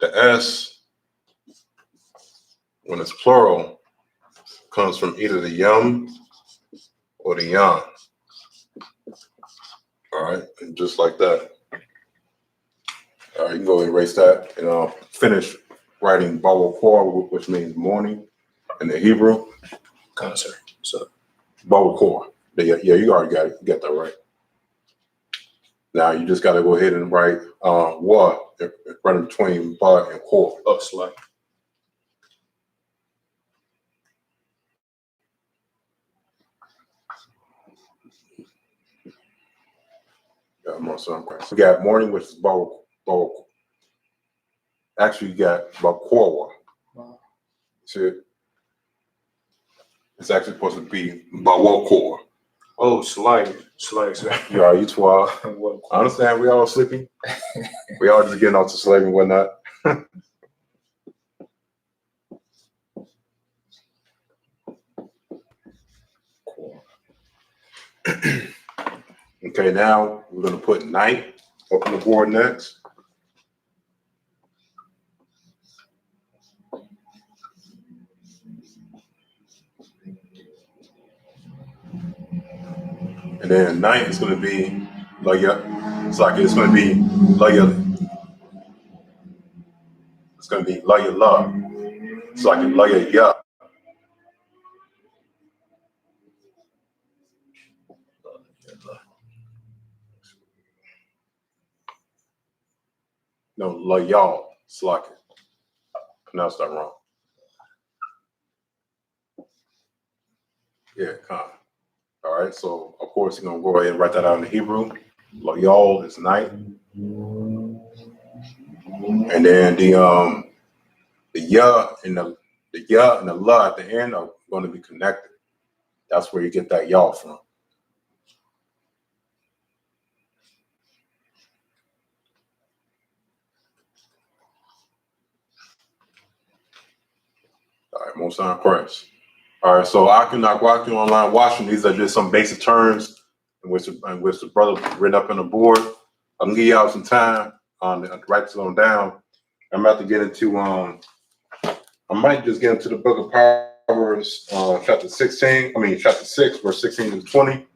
the S, when it's plural, comes from either the yum or the yan. All right, and just like that. All right, you can go ahead and erase that, and I'll finish writing Bawal Kor, which means morning in the Hebrew. Sir. So Bawal Kor. Yeah, you already got it. You got that right. Now you just got to go ahead and write wa right in between ba and kor. oh, slide. Yeah, I'm also okay. So you got morning, which is Bawal. Actually, you got Bakorwa. Wow. See it? It's actually supposed to be Bawal Kor. Oh, slide, sir. You are, you 12. I understand we all sleeping. We all just getting off to sleep and whatnot. Okay, now we're gonna put night. Open the board next. And then night is going to be it's going to be it's going to be love. It's like ya. No, y'all. It's like pronounced that wrong. Yeah, kind of. All right, so of course you're gonna go ahead and write that out in the Hebrew. Y'all is night, and then the ya and the ya and the la at the end are going to be connected. That's where you get that y'all from. All right, most on Christ. All right, so I can online watching. These are just some basic terms in which the brother written up on the board. I'm gonna give y'all some time to write them down. I'm about to get into I might just get into the book of Proverbs, chapter 6, verse 16 to 20,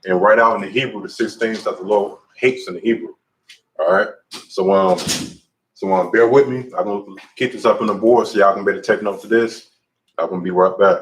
and write out in the Hebrew the 6 things that the Lord hates in the Hebrew. All right, so bear with me. I'm gonna keep this up on the board so y'all can better take note to this. I'm gonna be right back.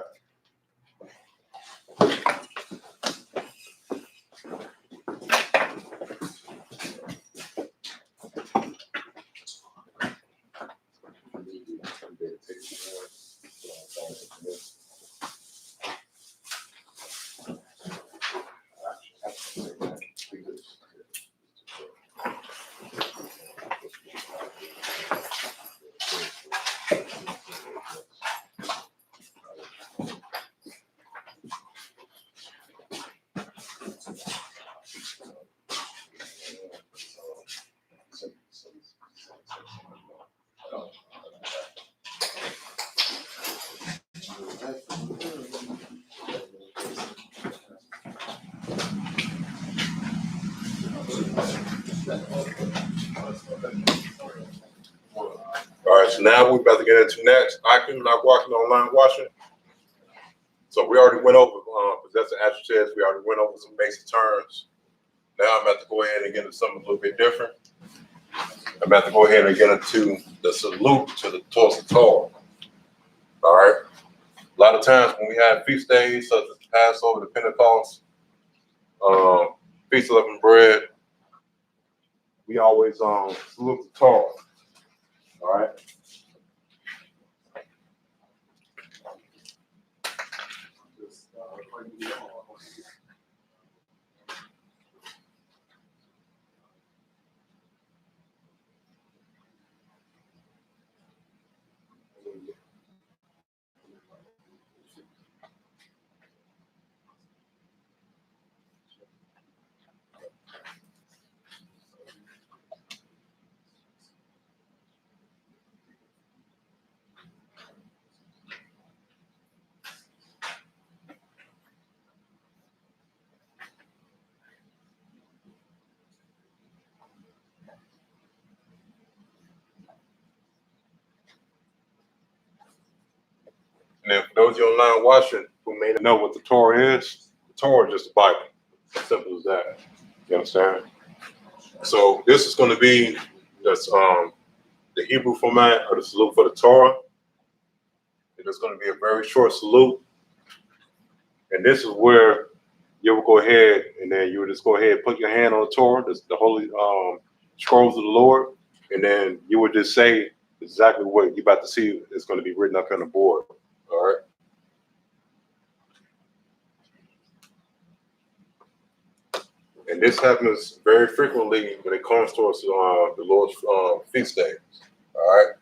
All right, so now we're about to get into next. Not walking online watching. So we already went over possessive adjectives. We already went over some basic terms. Now I'm about to go ahead and get into something a little bit different. I'm about to go ahead and get into the salute to the Torah. All right. A lot of times when we have feast days such as Passover, the Pentecost, Feast of Unleavened Bread, we always salute the Torah. All right. And then for those of you online watching who may not know what the Torah is, the Torah is just the Bible. As simple as that. You understand? So this is going to be the Hebrew format of the salute for the Torah. It is going to be a very short salute. And this is where you will go ahead and then you would just go ahead and put your hand on the Torah, the holy scrolls of the Lord, and then you would just say exactly what you're about to see is going to be written up on the board. All right. And this happens very frequently when it comes towards the Lord's feast days. All right.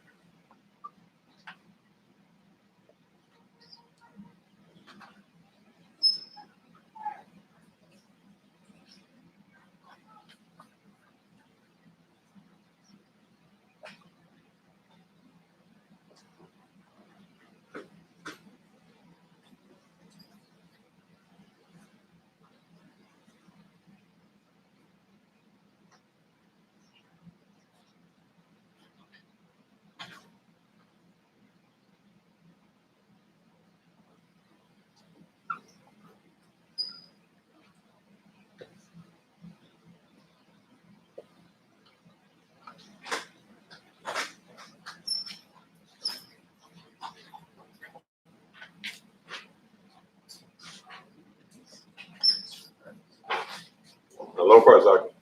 Shalom Christ, Isaac.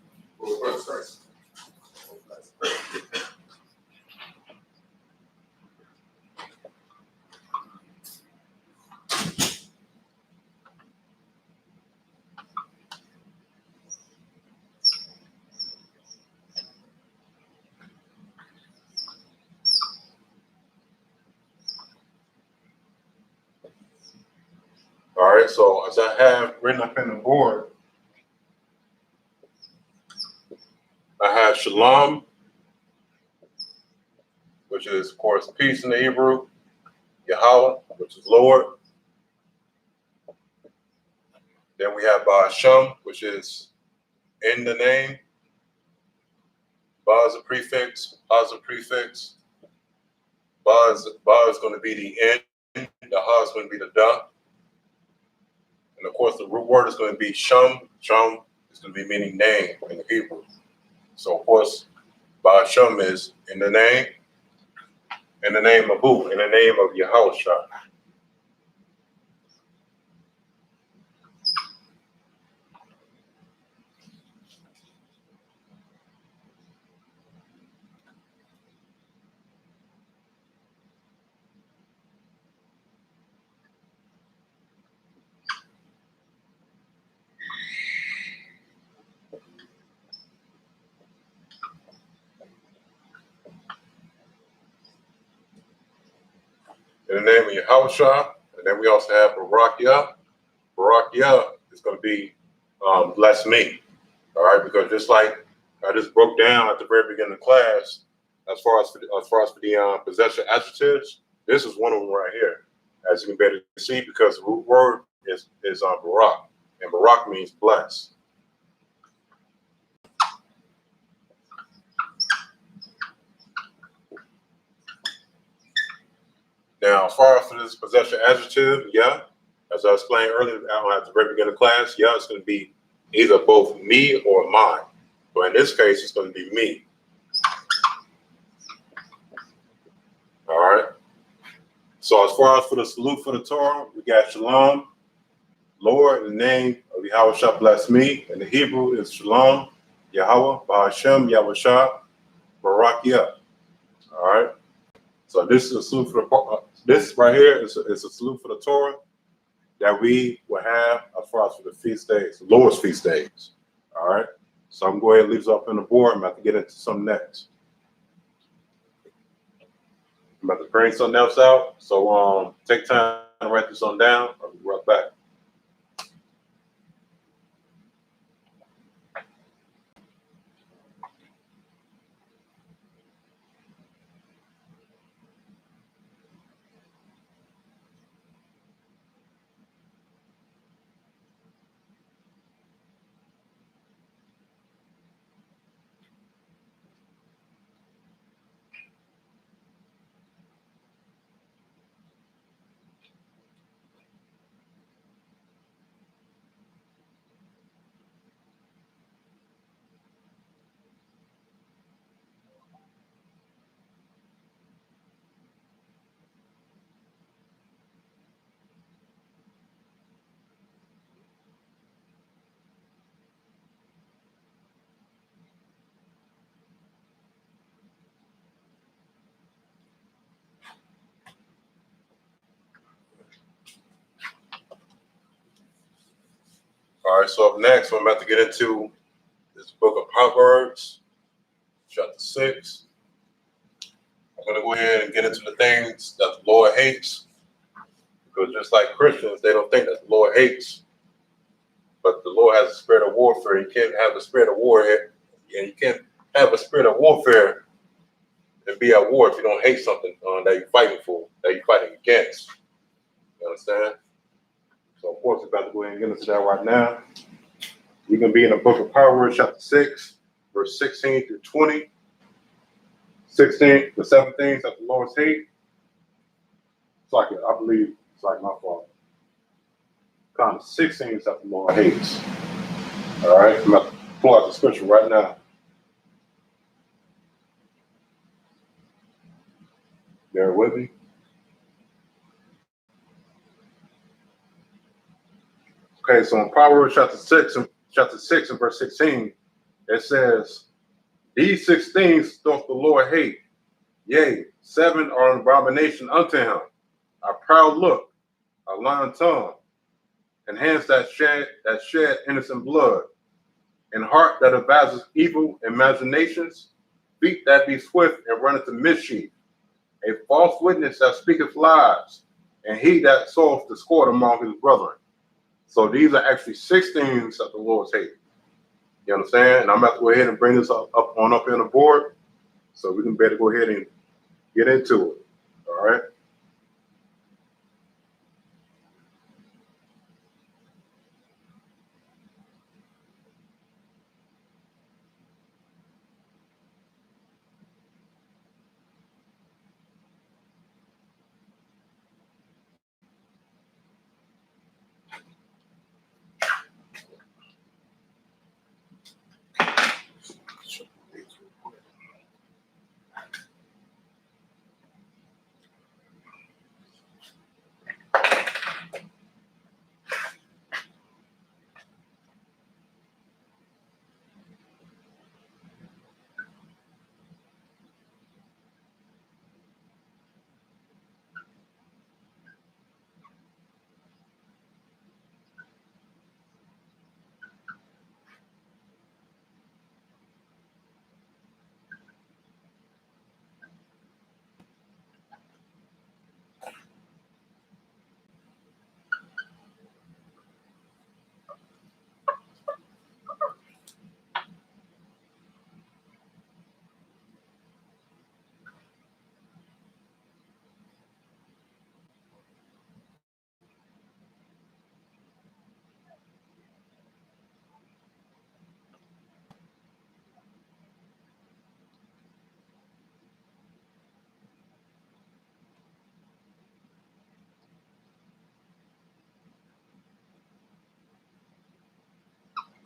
All right, so as I have written up in the board, I have Shalom, which is, of course, peace in the Hebrew, Yahweh, which is Lord. Then we have Hashem, which is in the name. Ba is a prefix, Ha is a prefix. Ba is going to be the in, the Ha is going to be the da. And of course, the root word is going to be Shum. Shum is going to be meaning name in the Hebrew. So, of course, Ba Hashem is in the name of who? In the name of Yahushua. In the name of Yahushua. And then we also have Barak Yah. Barak Yah is going to be bless me. All right, because just like I just broke down at the very beginning of class, as far as for the possession adjectives, this is one of them right here, as you can better see, because the root word is Barak, and Barak means bless. Now, as far as for this possession adjective, yeah, as I explained earlier at the very beginning of class, yeah, it's going to be either both me or mine. But in this case, it's going to be me. All right. So as far as for the salute for the Torah, we got Shalom, Lord, in the name of Yahweh shall bless me. In the Hebrew is Shalom, Yahweh, Ba'ashem, Yahweh Barak Yah. All right. So this is a salute for the this right here is a salute for the Torah that we will have as far as for the feast days, the Lord's feast days. All right. So I'm going to go ahead and leave this up on the board. I'm about to get into some next. I'm about to bring something else out. So take time to write this on down. I'll be right back. All right, so up next, I'm about to get into this book of Proverbs, chapter 6. I'm going to go ahead and get into the things that the Lord hates, because just like Christians, they don't think that the Lord hates, but the Lord has a spirit of warfare. You can't have a spirit of warfare, and you can't have a spirit of warfare and be at war if you don't hate something that you're fighting for, that you're fighting against. You understand? So, of course, we're about to go ahead and get into that right now. We're going to be in the book of Proverbs, chapter 6, verse 16 through 20. 16, the 7 things that the Lord hates. It's like, I believe it's like my fault. Kind of 6 things that the Lord hates. All right, I'm about to pull out the scripture right now. Bear with me. Okay, so in Proverbs chapter 6 chapter 6 and verse 16, it says, "These 6 things doth the Lord hate, yea, 7 are an abomination unto him: a proud look, a lying tongue, and hands that shed innocent blood, and heart that devises evil imaginations, feet that be swift and run into mischief, a false witness that speaketh lies, and he that soweth discord among his brethren." So these are actually 6 things that the Lord's hate. You understand? And I'm about to go ahead and bring this up on the board, so we can better go ahead and get into it. All right.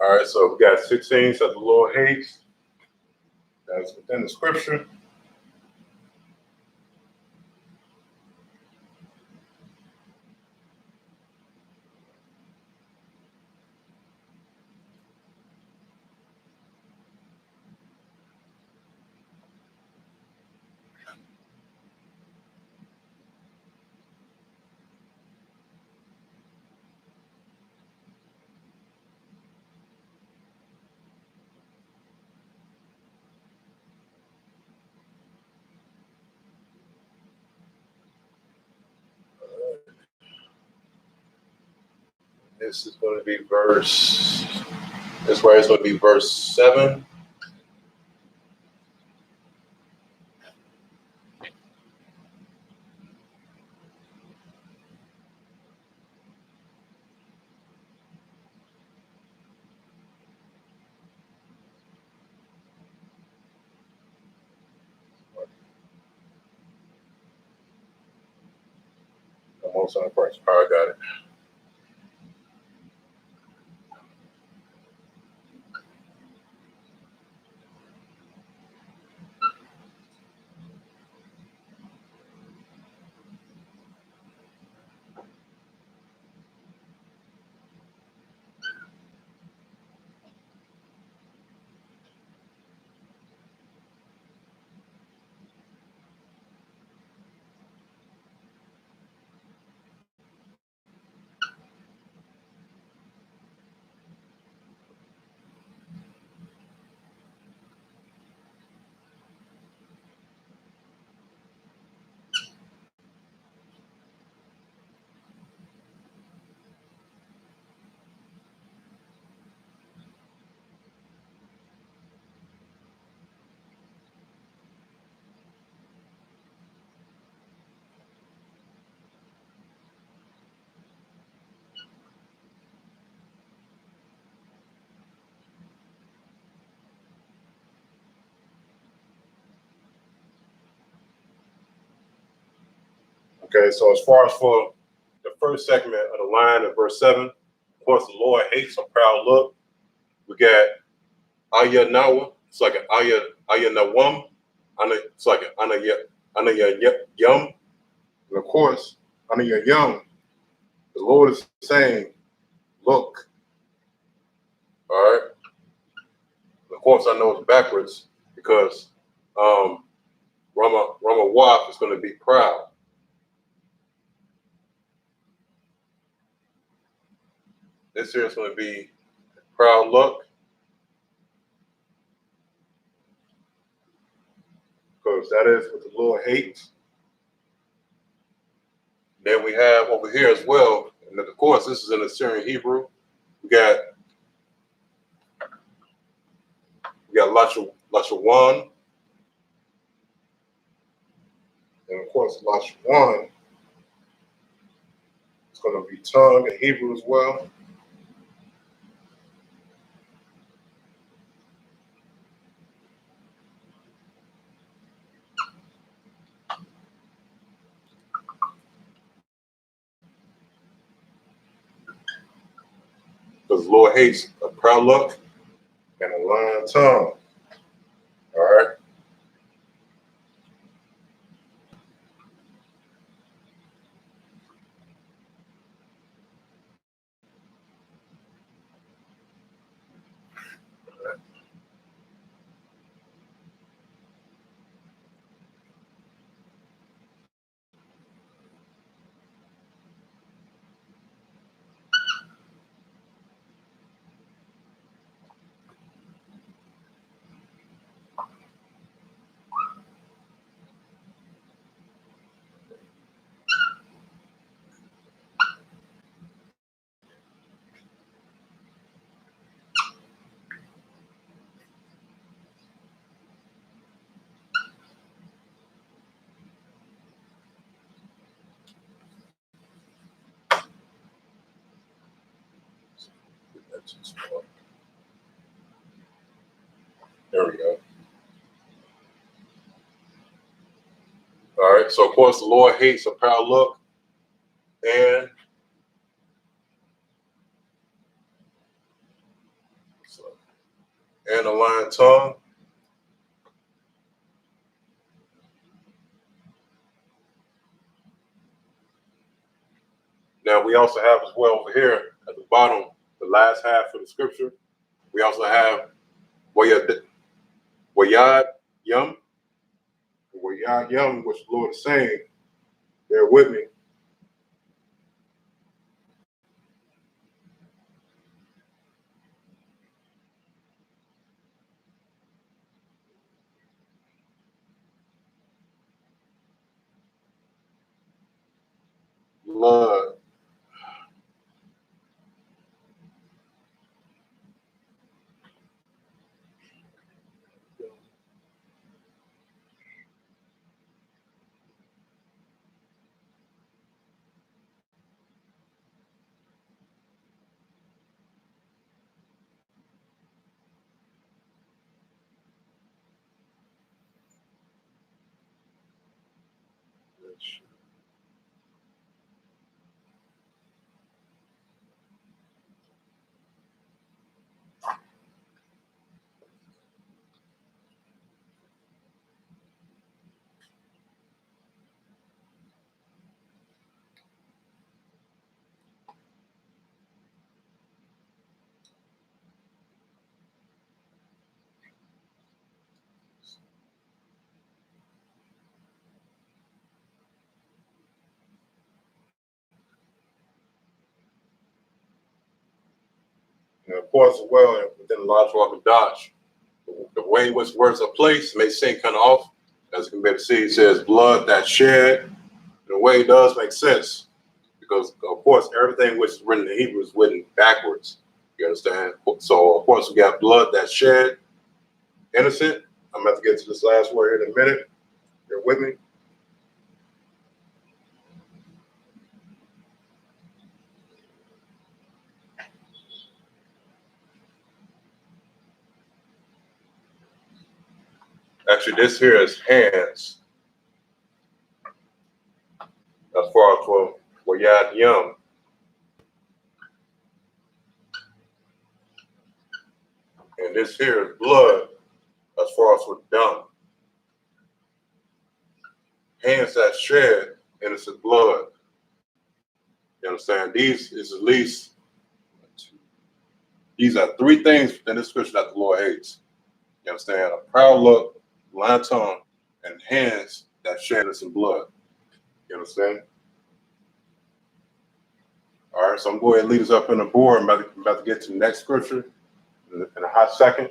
All right, so we got 6 things that the Lord hates. That's within the scripture. This is going to be this way is going to be verse 7. Almost on the first. All right, got it. Okay, so as far as for the first segment of the line in verse 7, of course, the Lord hates a proud look. We got Ayanawa. It's like an Ayanawam. It's like an Anayayum. And of course, Anayayum, the Lord is saying, look. right. Of course, I know it's backwards because Rama Waf is going to be proud. This here is going to be proud look, because that is what the Lord hates. Then we have over here as well, and of course, this is in the Syrian Hebrew. We got Lashawan, and of course, Lashawan is going to be tongue in Hebrew as well. Because the Lord hates a proud look and a lying tongue. All right. There we go. All right. So of course the Lord hates a proud look and a lying tongue. Now we also have as well over here at the bottom, the last half of the scripture. We also have Wayad Yum, which the Lord is saying. Bear with me. Blood. And of course, as well, within the logical Qadash, the way in which words are placed may seem kind of off. As you can better see, it says blood that shed. The way it does make sense, because of course everything which is written in Hebrew is written backwards. You understand? So of course we got blood that shed, innocent. I'm about to get to this last word here in a minute. You're with me? Actually, this here is hands. As far as for Yad Yum. And this here is blood as far as for dumb. Hands that shed innocent blood. You understand? These is at least 1, 2, These are three things in this scripture that the Lord hates. You understand? A proud look, lying tongue, and hands that shed innocent blood. You understand? All right, so I'm going to lead us up in the board. I'm about to get to the next scripture in a hot second.